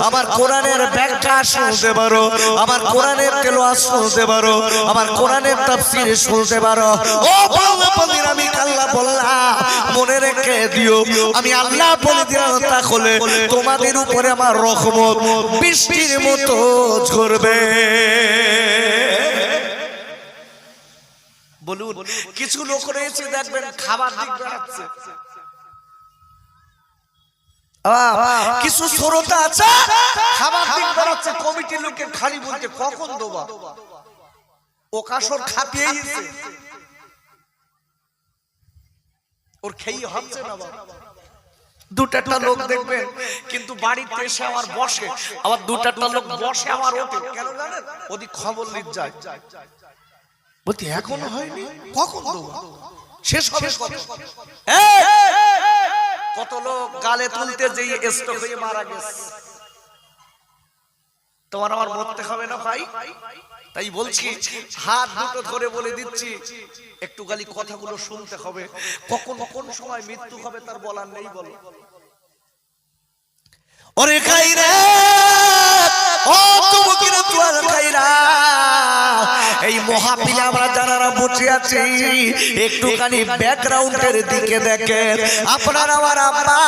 আমার কোরআনের ব্যাখ্যা শুনতে পারো আমার কোরআনের তেলাওয়াত শুনতে পারো আমার কোরআনের তাফসীর শুনতে পারো ও বান্দাদের আমি আল্লাহ বললাম মনে রেখে দিও আমি আল্লাহ বলে দিলাম তাহলে তোমাদের উপরে আমার রহমত বৃষ্টির মতো ঝরবে বলুন কিছু লোক রয়েছে দেখবেন খাবার দিক বেড়াচ্ছে কিছু শ্রোতা আছে খাবার দিক বেড়াচ্ছে কমিটির লোকের খালি বলতে কখন দেবা ও কাসর খাপিয়েই ওর খেয়ে হচ্ছে না বাবা দুটাটা লোক দেখবেন কিন্তু বাড়িতে এসে আমার বসে আবার দুটাটা লোক বসে আমার ওঠে কেন জানেন ওদিক খবর নিতে যায় বলতে এখনো হয়নি কখন দেবা শেষ হবে কত লোক গালে তুলতে যেই স্ট্রোক হয়ে মারা গেছে তোমার আমার মরতে হবে না ভাই তাই বলছি হাত দুটো ধরে বলে দিচ্ছি একটু খালি কথাগুলো শুনতে হবে কখন কোন সময় মৃত্যু হবে তার বলার নেই বলো ওরে খাইরা ও তুমি কি তোর খাইরা এই মহাপিলে আমরা যারা বসে আছি একটুখানি ব্যাকগ্রাউন্ডের দিকে দেখেন আপনার আমার আব্বা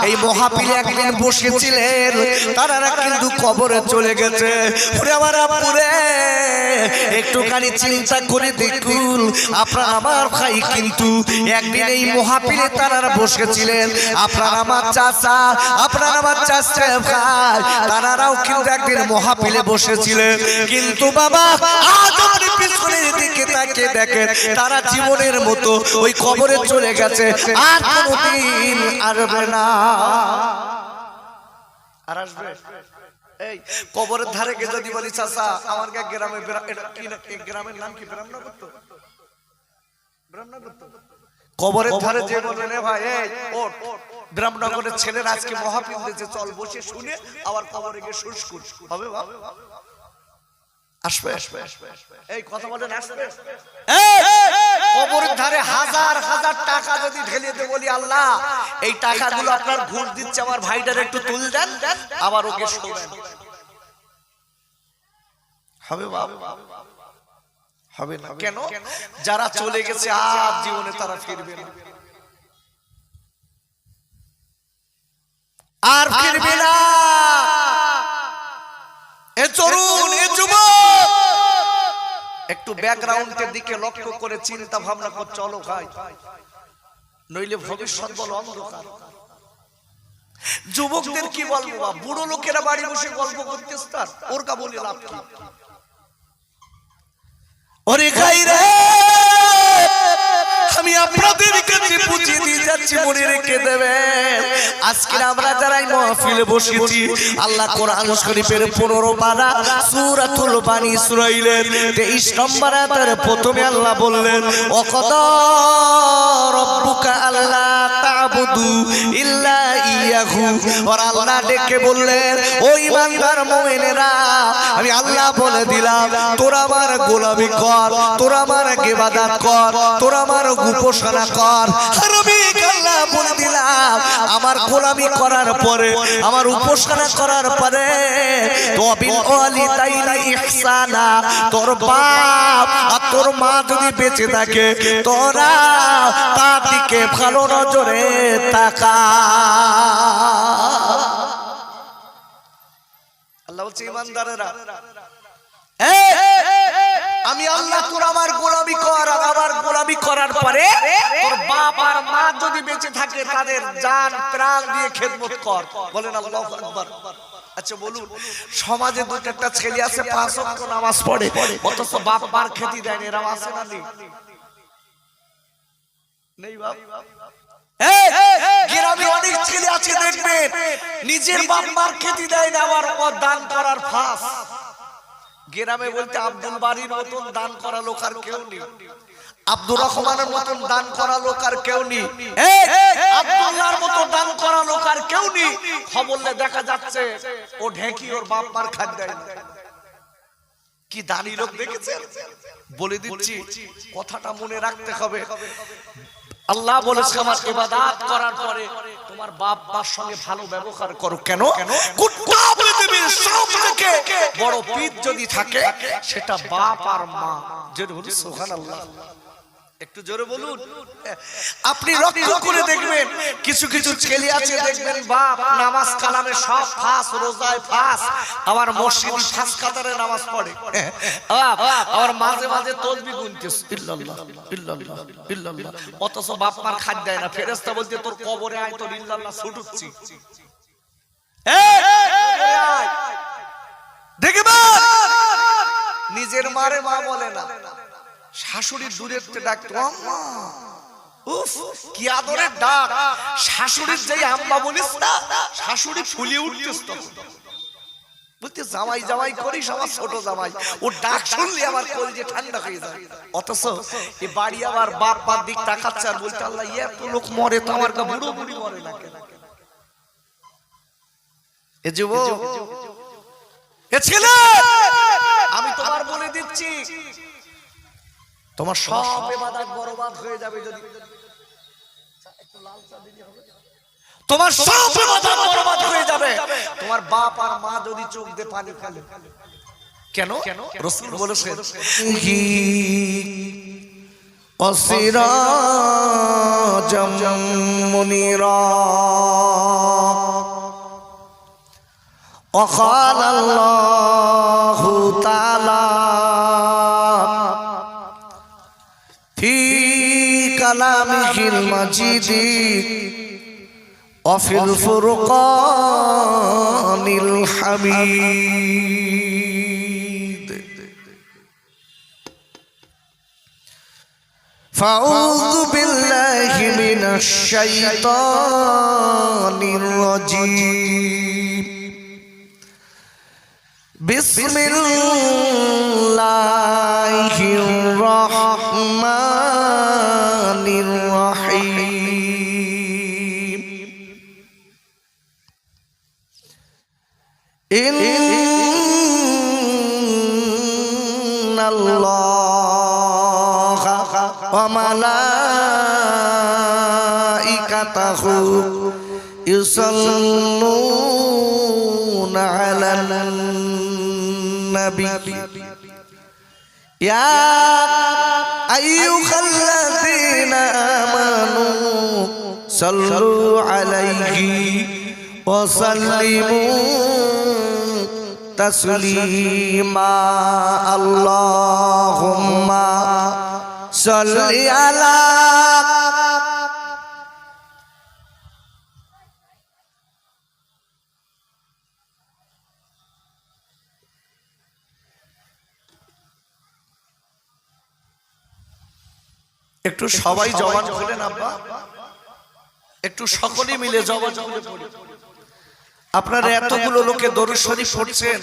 এই মহাপিলে একদিন বসেছিলেন তারা কিন্তু কবরে চলে গেছে ওরে আমার আব্বুরে একটুখানি চিন্তা করে দেখুন আপনার আমার ভাই কিন্তু একদিন এই মহাপিলে তারা বসেছিলেন আপনার আমার চাচা আপনার আমার চাচা ভাই তারাও কিন্তু একদিন মহাপিলে বসেছিলেন কিন্তু বাবা আজ আমার পিছনের দিকে তাকিয়ে দেখেন তারা জীবনের মতো ওই কবরে চলে গেছে আর কোনোদিন আসবে না আর আসবে এই কবরের ধারে গিয়ে যদি বলি চাচা আমার গ্রামে গ্রামের নাম কি ব্রাহ্মণগর তো কবরের ধারে যে বলবেন ভাই এই ওঠ ব্রাহ্মণগরের ছেলের আজকে মহাপিল দিয়েছে চল বসে শুনে আবার কবরে গিয়ে শুশ করছ হবে বাবা আসবে আসবে এই কথা বলেন আসবে কবরের ধারে হাজার হাজার টাকা যদি ঢেলে দিয়ে বলি আল্লাহ এই টাকাগুলো আপনার ঘুষ দিচ্ছে আমার ভাইটার একটু তুল দেন আবার ওকে শোবেন হবে বাবা হবে না কেন যারা চলে গেছে আর জীবনে তারা ফিরবে না আর ফিরবে না এ তরুণ এ যুবক একটু ব্যাকগ্রাউন্ডের দিকে লক্ষ্য করে চিন্তা ভাবনা কর চলো ভাই নইলে ভবিষ্যৎ বলো অন্ধকার যুবকদের কি বলবো বুড়ো লোকেরা বাড়ি বসে গল্প করতেছ তার ওর কা বলে লাভ কি ওরে খাইরে আমি আপনাদের কাছে বুঝিয়ে দিয়ে যাচ্ছি মনে রেখে দেবেন আজকে আমরা যারা এই মাহফিলে বসেছি আল্লাহ কোরআন শরীফের 15 পারা সূরাতুল বানী ইসরাঈলের 23 নম্বর আয়াতের প্রথমে আল্লাহ বললেন ওয়াকাদা রাব্বুকা আল্লা তা'বুদু ইল্লা ইয়াহু আর আল্লাহ ডেকে বললেন ও ঈমানদার মুমিনেরা আমি আল্লাহ বলে দিলাম তোরা আমার গোলামি কর তোরা আমার ইবাদত কর তোরা আমার উপাসনা কর আর আমি আল্লাহ বলে দিলাম আমার গোলামি করার পরে আমার উপাসনা করার পরে তবিল ওয়ালিদাইনি ইহসানা তোর বাপ আর তোর মা যদি বেঁচে থাকে তোরা তার দিকে ভালো নজরে তাকা আল্লাহ বলছে ঈমানদারেরা আমি আল্লাহ তোর আমার গোলামি কর আর আমার গোলামি করার পরে তোর বাপ আর মা যদি বেঁচে থাকে তাদের জান প্রাণ দিয়ে খেদমত কর বলেন আল্লাহু আকবার আচ্ছা বলুন, সমাজে দুটো একটা ছেলে আছে 5 ওয়াক্ত নামাজ পড়ে, অথচ বাপ মার খেতে দেয় না, এরাও আছে না? নেই বাপ? গ্রামে অনেক ছেলে আছে দেখবেন নিজের বাপ মার খেতে দেয় না, আবার দান করার ফাঁস। গ্রামে বলতে আব্দুল বাড়ির মতন দান করা লোক আর কেউ নেই, আব্দুর রহমানের মতন দান করা লোক আর কেউ নেই, আব্দুল্লাহর মতো দান করা লোক আর কেউ নেই। খবরে দেখা যাচ্ছে ও ঢেকি ওর বাপ মার খাদ্য দেয় না। কি দানি লোক দেখেছেন? বলে দিচ্ছি, কথাটা মনে রাখতে হবে। আল্লাহ বলেছে আমার ইবাদত করার পরে তোমার বাপ মার সঙ্গে ভালো ব্যবহার করো। কেন? গোটা পৃথিবীর সবথেকে বড় পীর যদি থাকে সেটা বাপ আর মা। জোরে বলুন সুবহানাল্লাহ, একটু জোরে বলুন। আপনি লক্ষ্য করে দেখবেন কিছু কিছু ছেলে আছে দেখবেন বাপ নামাজ কালামে সব ফাঁস, রোজায় ফাঁস, আবার মসজিদ ফাঁস কাতারে নামাজ পড়ে, আবার মাঝে মাঝে তাসবিহ গুনতেছে ইল্লাল্লাহ ইল্লাল্লাহ ইল্লাল্লাহ, অথচ বাপ মার খাদ্য দেয় না। ফেরেশতা বলতে তোর কবরে আয়, তোর ইল্লাল্লাহ ছুটুচ্ছি। দেখবেন নিজের মারে মা বলে না, শাশুড়ি দূরের ডাকতো আম্মা, উফ কি আদরের ডাক। শাশুড়ির যেই আম্মা বলিস না, শাশুড়ি ফুলিয়ে উঠতিস তখন, বলতে জামাই জামাই করিস আমার ছোট জামাই, ও ডাক শুনলে আমার কলিজা ঠান্ডা হয়ে যায়। অথচ এ বাড়ি আবার বাপ বাপ দিক তাকাচ্ছে আর বলতে আল্লাহ এত লোক মরে তো আমার কা বুড়ো বুড়ি মরে না কেন? এ যুবক, এ ছেলে, আমি তোমার বলে দিচ্ছি তোমার সব ইবাদত বরবাদ হয়ে যাবে যদি তোমার সব ইবাদত বরবাদ হয়ে যাবে তোমার বাপ আর মা যদি চোখ দিয়ে পানি ফেলে। কেন? রাসূল বলেছেন অসিরাজাম মুনিরা وقال الله تعالى في كلامه المجيد وفي الفرقان الحميد فأعوذ بالله من الشيطان الرجيم بسم الله الرحمن الرحيم إن الله وملائكته يصلون على النبي يا أيها الذين آمنوا صلوا عليه وسلموا تسليما اللهم صل على একটু সবাই জবান খুলেন আব্বা, একটু সকলে মিলে জবান খুলে পড়ি। আপনারা এতগুলো লোকে দরুদ শরীফ পড়ছেন,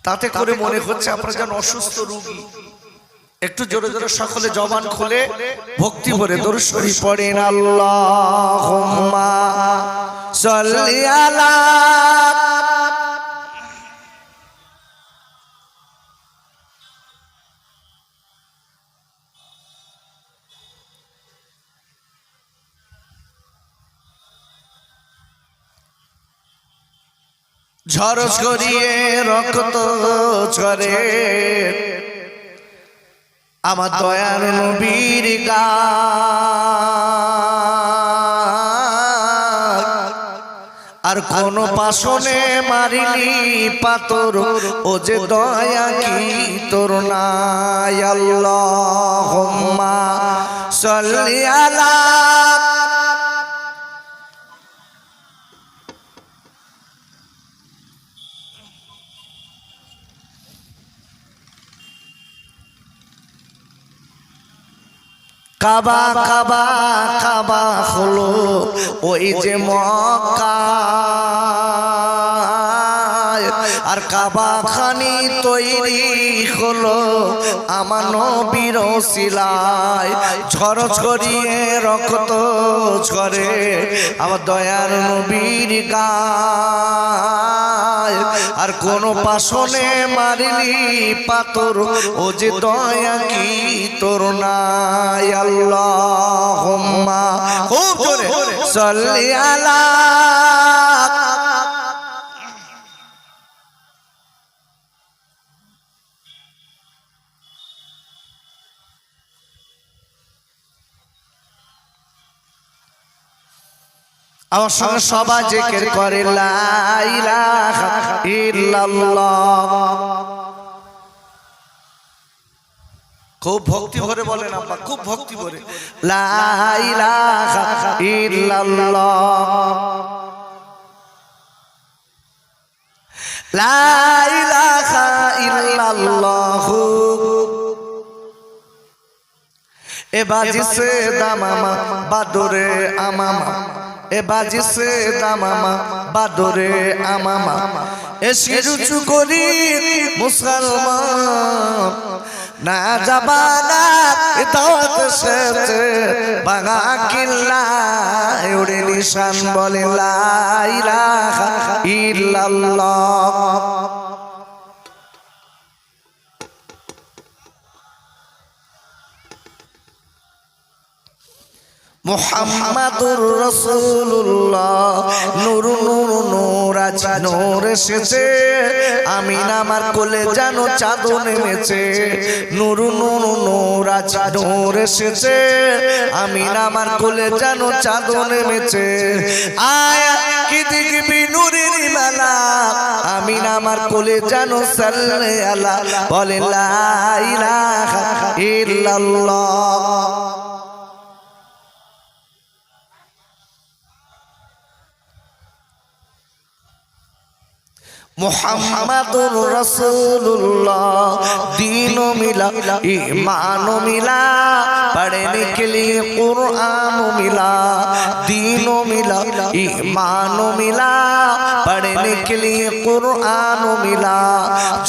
তাতে করে মনে হচ্ছে আপনারা যেন অসুস্থ রোগী। একটু জোরে জোরে সকলে জবান খুলে ভক্তি ভরে দরুদ শরীফ পড়েন। আল্লাহুম্মা সাল্লি আলা ঝড় ছড়িয়ে রক্ত ঝরে আমার দয়ার নবীর গায়, আর কোন পাশনে মারিনি পাতর ও যে দয়া কি তোর নাই। আল্লাহুম্মা সাল্লি আলা কাবা কাবা কাবা হলো ওই যে মক্কা, আর কাবা খানি তৈরি হলো আমার নবীর ওসিলায়। ঝড় ঝরিয়ে রক্ত ঝরে আমার দয়ার নবীর গায়, আর কোন পাশনে মারিলি পাথর ও যে দয়া কি তোর নাই। আল্লাহুম্মা খুব জোরে সাল্লি আলা। আমার সঙ্গে সবাই জিকির করে লা ইলাহা ইল্লাল্লাহ। খুব ভক্তি ভরে বলেন আব্বা, খুব ভক্তি ভরে লা ইলাহা ইল্লাল্লাহ, লা ইলাহা ইল্লাল্লাহ। এ বাজিছে দামামা বাদরে আমামা, এ বাজিছে দামামা বাদরে আমামা, এ শিরুচু করি মুসলমান না জাবানা দাওয়াত এসেছে ভাঙা কিল্লা উড়ে নিশান বলে লা ইলাহা ইল্লাল্লাহ। মুহাম্মাদুর রাসূলুল্লাহ নূর নূর নূর আজ নূর এসেছে, আমিন আমার কোলে যেন চাঁদ নেমেছে। নূর নূর নূর আজ নূর এসেছে, আমিন আমার কোলে যেন চাঁদ নেমেছে। আয়া কি দেখবি নূরের মালা, আমিন আমার কোলে যেন সাল্লে আলা বলে লা ইলাহা ইল্লাল্লাহ। मुहम्मदुर रसूलुल्लाह दीनो मिला ईमानो मिला, पढ़ने के लिए कुरान मिला। दीनो मिला ईमानो मिला, पढ़ने के लिए कुरान मिला।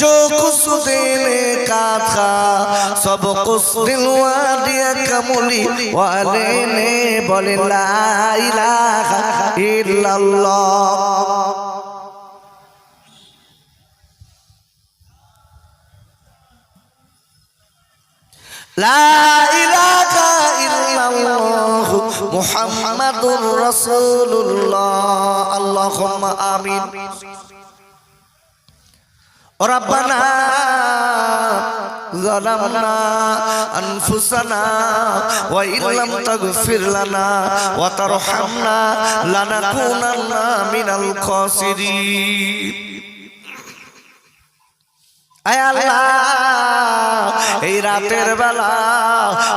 जो कुछ देने का था सब कुछ दिलवा दिया कमली वाले ने बोले ला इलाहा इल्लल्लाह। লা ইলাহা ইল্লাল্লাহ মুহাম্মাদুর রাসূলুল্লাহ। আল্লাহুম্মা আমিন। রব্বানা যালামনা আনফুসানা ওয়া ইল্লাম তাগফির লানা ওয়া তারহামনা লানাকুনান্না মিনাল খাসিরিন। আয় আল্লাহ, এই রাতের বেলা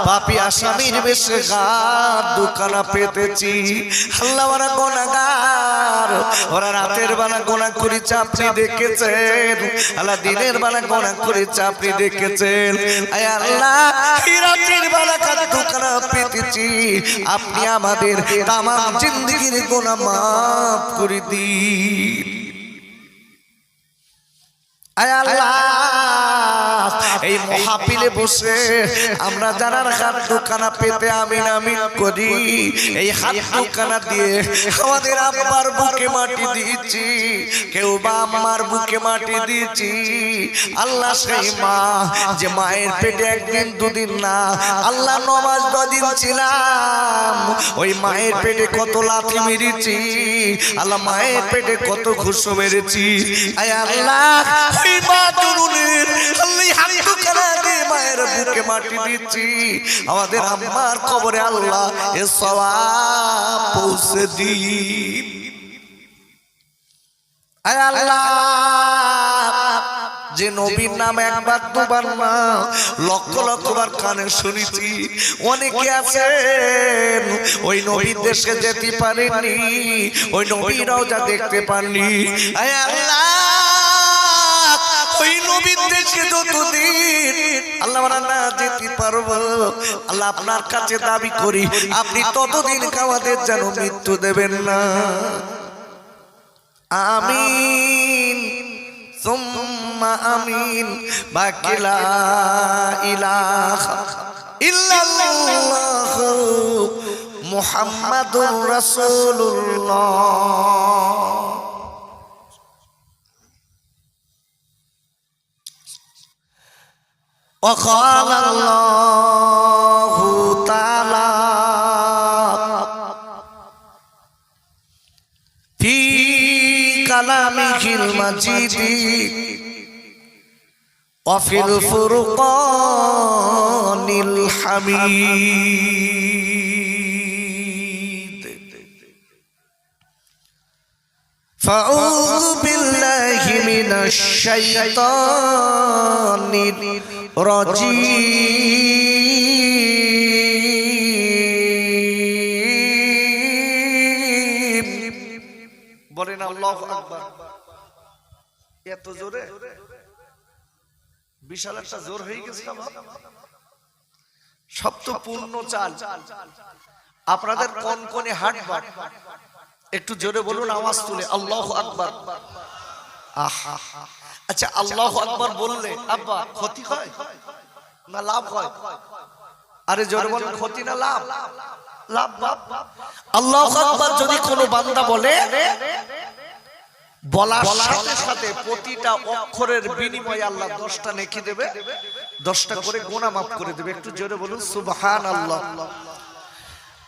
পাপী আসামির বেশে গাদ দুখানা পেতেছি। আল্লাহ ওরা গুনাহগার, ওরা রাতের বেলা গুনাহ করেছে আপনি দেখেছেন, আল্লাহ দিনের বেলা গুনাহ করেছে আপনি দেখেছেন। আয় আল্লাহ, এই রাতের বেলা গাদ দুখানা পেতেছি, আপনি আমাদের তামাম জিন্দেগির গুনাহ মাফ করে দিন। আয় আল্লাহ, এই মহাপিলে বসে আমরা যারা হাত দুখানা পেতে আমিন আমিন করি, এই হাত দুখানা দিয়ে আমাদের আব্বার বুকে মাটি দিয়েছি, কেউ বা আম্মার বুকে মাটি দিয়েছি। আল্লাহ সেই মা যে মায়ের পেটে একদিন দুদিন না, আল্লাহ 9 মাস 10 দিন ছিলাম, ওই মায়ের পেটে কত লাথি মেরেছি, আল্লাহ মায়ের পেটে কত ঘুষো মেরেছি। আয় আল্লাহ, ওই মা তরুণের আল্লাহ হাত দুখানা দিয়ে মায়ের বুকে মাটি দিচ্ছি, আমাদের আম্মার কবরে আল্লাহ এ সওয়াব পৌঁছে দিন। আয় আল্লাহ, যে নবীর নাম একবার দুবার না লক্ষ লক্ষবার কানে শুনেছি, অনেকে আছেন ওই নবীর দেশে যেতে পারেননি, ওই নবীরাও যা দেখতে পাননি। আয় আল্লাহ, ওই নবীর দেশে যতদিন আল্লাহ না যেতে পারবো, আল্লাহ আপনার কাছে দাবি করি আপনি ততদিন আমাদের যেন মৃত্যু দেবেন না। আমিন সুম্মা আমিন। বাকি লা ইলাহা ইল্লাল্লাহ মুহাম্মাদুর রাসূলুল্লাহ। وقال الله تعالى في كلامه المجيد وفي الفرقان الحميد. فأعوذ بالله من الشيطان الرجيم. বলেন আল্লাহু আকবার। এত জোরে, বিশাল একটা জোর হয়ে গেছে না বাবা? সব তো পূর্ণ চাল, আপনাদের কোন কোনে হাঁটবা একটু জোরে বলুন, আওয়াজ তুলে আল্লাহু আকবার। আহা, আচ্ছা আল্লাহু আকবার বললে আব্বা ক্ষতি হয় না লাভ হয়? আরে জোরে বলুন, ক্ষতি না লাভ? লাভ। আল্লাহু আকবার যদি কোনো বান্দা বলে, বলার সাথে সাথে প্রতিটা অক্ষরের বিনিময়ে আল্লাহ 10টা নেকি দেবে, 10টা করে গুনাহ মাফ করে দেবে। একটু জোরে বলুন সুবহানাল্লাহ।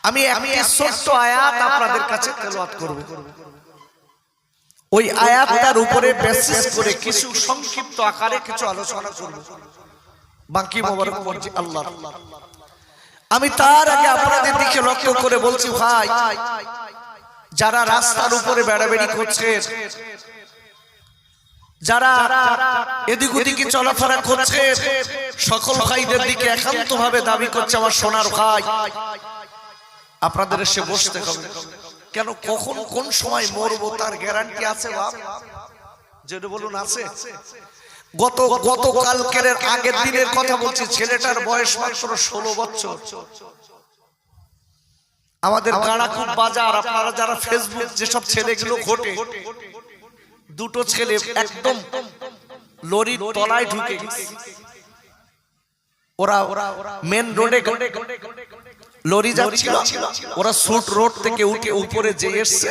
আমি একটি ছোট্ট আয়াত আপনাদের কাছে তেলাওয়াত করব। ওই আয়াতটার উপরে বেসিস করে কিছু সংক্ষিপ্ত আকারে কিছু আলোচনা করব। বাকি মোবারক মর্জি আল্লাহ। আমি তার আগে আপনাদের দিকে লক্ষ্য করে বলছি, ভাই যারা রাস্তার উপরে বেড়াবেড়ি করছে, যারা এদিক ওদিকে চলাফেরা করছে, সকল ভাইদের দিকে একান্ত ভাবে দাবি করছে, আমার সোনার ভাই আপনাদের এসে বসতে হবে। কেন, কখন কোন সময় মরবো তার গ্যারান্টি আছে বাপ? যেটা বলুন আছে? গতকালকের আগের দিনের কথা বলছি, ছেলেটার বয়স মাত্র 16 বছর। আমাদের গাড়াকুপ বাজার, আপনারা যারা ফেসবুক যেসব ছেলেগুলো ঘটে, দুটো ছেলে একদম লরির তলায় ঢুকে গেছে। ওরা মেন রোডে লরি যাচ্ছিল, ওরা সুট রোড থেকে উঠে উপরে যে এসছে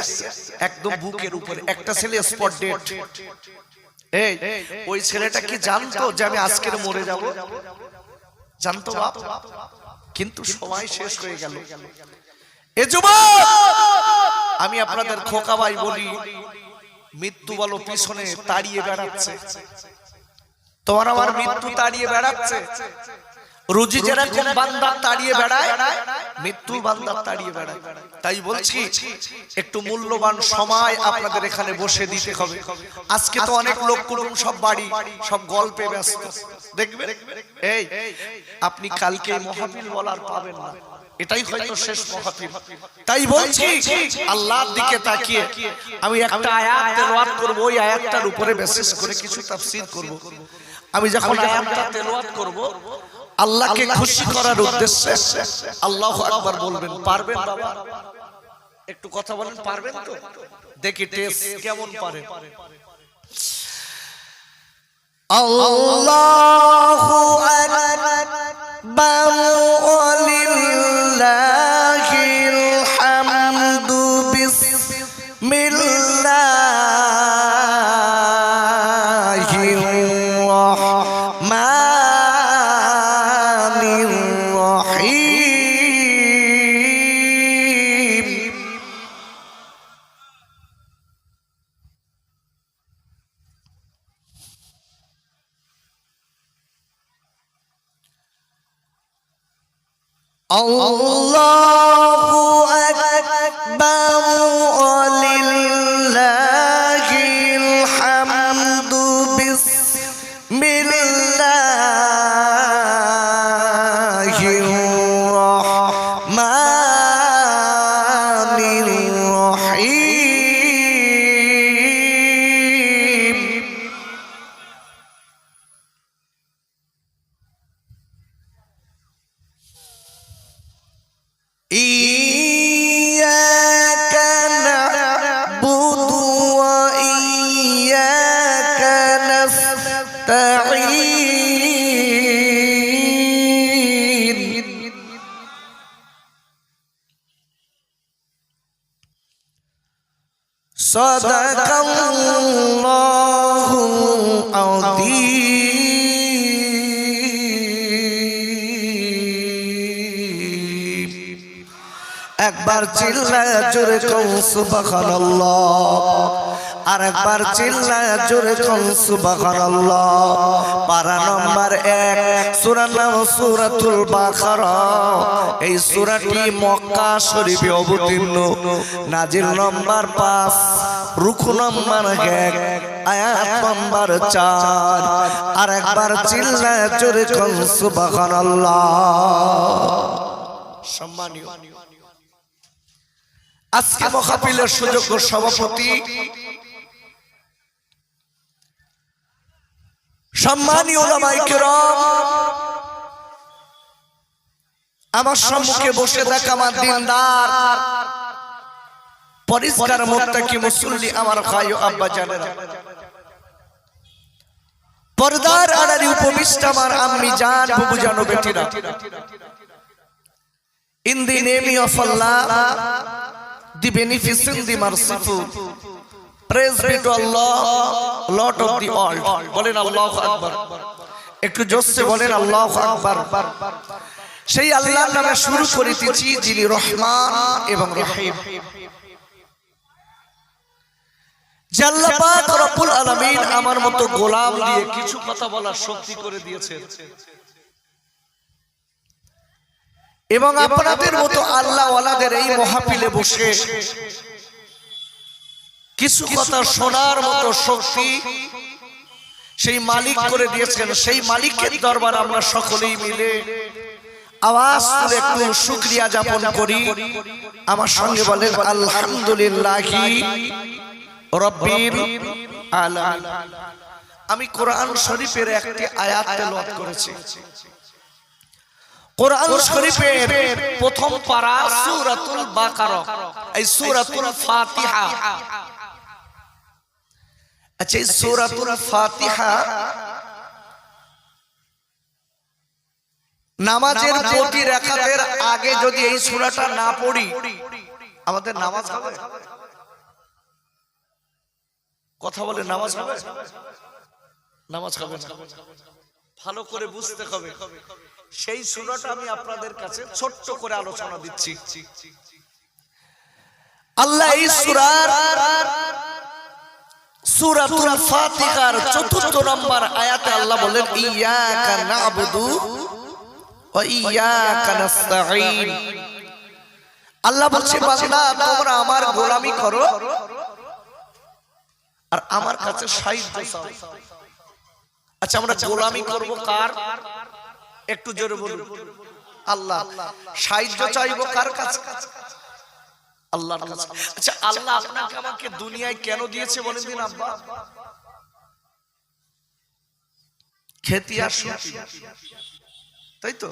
একদম বুকের উপরে, একটা ছেলে স্পট ডেড। এই ওই ছেলেটা কি জানতো যে আমি আজকের মরে যাব? জানতো বাপ? কিন্তু সময় শেষ হয়ে গেল। এ যুবক, আমি আপনাদের খোকা ভাই বলি, মৃত্যু বলো পিছনে তাড়িয়ে বেড়াচ্ছে, তোমার আমার মৃত্যু তাড়িয়ে বেড়াচ্ছে। রুজি যেরকম বান্দা তাড়িয়ে বেড়ায়, মৃত্যু বান্দা তাড়িয়ে বেড়ায়। তাই বলছি একটু মূল্যবান সময় আপনাদের এখানে বসে দিতে হবে। আজকে তো অনেক লোক কুটুম সব বাড়ি সব গল্পে ব্যস্ত, দেখবেন এই আপনি কালকে মাহফিল বলার পাবেন না, এটাই হয়তো শেষ মাহফিল। তাই বলছি আল্লাহর দিকে তাকিয়ে আমি একটা আয়াত তেলাওয়াত করব, ওই আয়াতটার উপরে বেসিস করে কিছু তাফসীর করব। আমি যখন আয়াতটা তেলাওয়াত করব, আল্লাহকে খুশি করার উদ্দেশ্যে আল্লাহু আকবার বলবেন। পারবেন বাবা? একটু কথা বলেন, পারবেন তো? দেখি টেস্ট কেমন পারে। আল্লাহু আকবার ওয়ালিল্লাহিল হামদু বিসমিল্লাহির রাহমানির রহিম। আল্লাহু আকবার ওয়ালিল্লাহিল হামদু বিসমিল্লাহির রাহমানির রহিম। সাদাকাল্লাহুল আযীম। একবার চিল্লায়া জোরে কও সুবহানাল্লাহ, আর একবার চিল্লায়া জোরে কও সুবহানাল্লাহ। পারা নম্বর 1, সূরার নাম সূরাতুল বাকারা। এই সূরাটি মক্কা শরীফে অবতীর্ণ, নাজিল নম্বর 5, রুকু নম্বর 1, আয়াত নম্বর 4। আর একবার চিল্লায়া জোরে কও সুবহানাল্লাহ। সম্মানীয় আজকে মাহফিলের সুযোগ্য সভাপতি, সম্মানীয় উলামায়ে কেরাম, আমার সম্মুখে বসে থাকা আমার দিনদার পরিষ্কার মুত্তাকি মুসল্লি আমার ভাই ও আব্বা জানেরা, পর্দার আড়ালে উপবিষ্ট আমার আম্মি জান, বুবু জান ও বেটিরা, in the name of Allah, the beneficent, the merciful, praise be to Allah, Lord of the world. বলেন আল্লাহু আকবার, একটু জোরে বলেন আল্লাহু আকবার। সেই আল্লাহর নামে শুরু করিতেছি যিনি রহমান এবং রহিম। যে আল্লাহ পাক রব্বুল আলামিন আমার মতো গোলাম দিয়ে কিছু কথা বলার শক্তি করে দিয়েছেন, এবং আপনাদের মতো আল্লাহ ওয়ালাদের এই মাহফিলে বসে কিছু কথা শোনার মতো শক্তি সেই মালিক করে দিয়েছেন। সেই মালিকের দরবারে আমরা সকলেই মিলে আওয়াজ তুলে একটু শুকরিয়া জ্ঞাপন করি। আমার সঙ্গে বলেন আলহামদুলিল্লাহি রাব্বিল আলামিন। আমি কোরআন শরীফের একটি আয়াত তেলাওয়াত করেছি। কোরআন শরীফের প্রথম পারা সূরাতুল বাকারা, এই সূরাতুল ফাতিহা। আচ্ছা, এই সূরাতুল ফাতিহা নামাজের প্রতি রাকাতের আগে যদি এই সূরাটা না পড়ি আমাদের নামাজ হবে? কথা বলে নামাজ হবে? নামাজ হবে না। ভালো করে বুঝতে হবে। সেই সূরাটা আমি আপনাদের কাছে ছোট্ট করে আলোচনা দিচ্ছি। আল্লাহ এই সূরাতুল ফাতিহার ৪র্থ নম্বর আয়াতে আল্লাহ বলেন ইয়াকা না'বুদু ওয়া ইয়াকা নাস্তাঈন। আল্লাহ বলছে বান্দা তোমরা আমার গোলামি করো আর আমার কাছে সাহায্য চাও। আচ্ছা, আমরা গোলামি করব কার? একটু জোরে বলুন। আল্লাহ। সাহায্য চাইবো কার কাছে? আল্লাহর কাছে। আচ্ছা, আল্লাহ আপনাকে আমাকে দুনিয়ায় কেন দিয়েছে বলেন দিন আব্বা? খেতে আর শুনতে, তাই তো?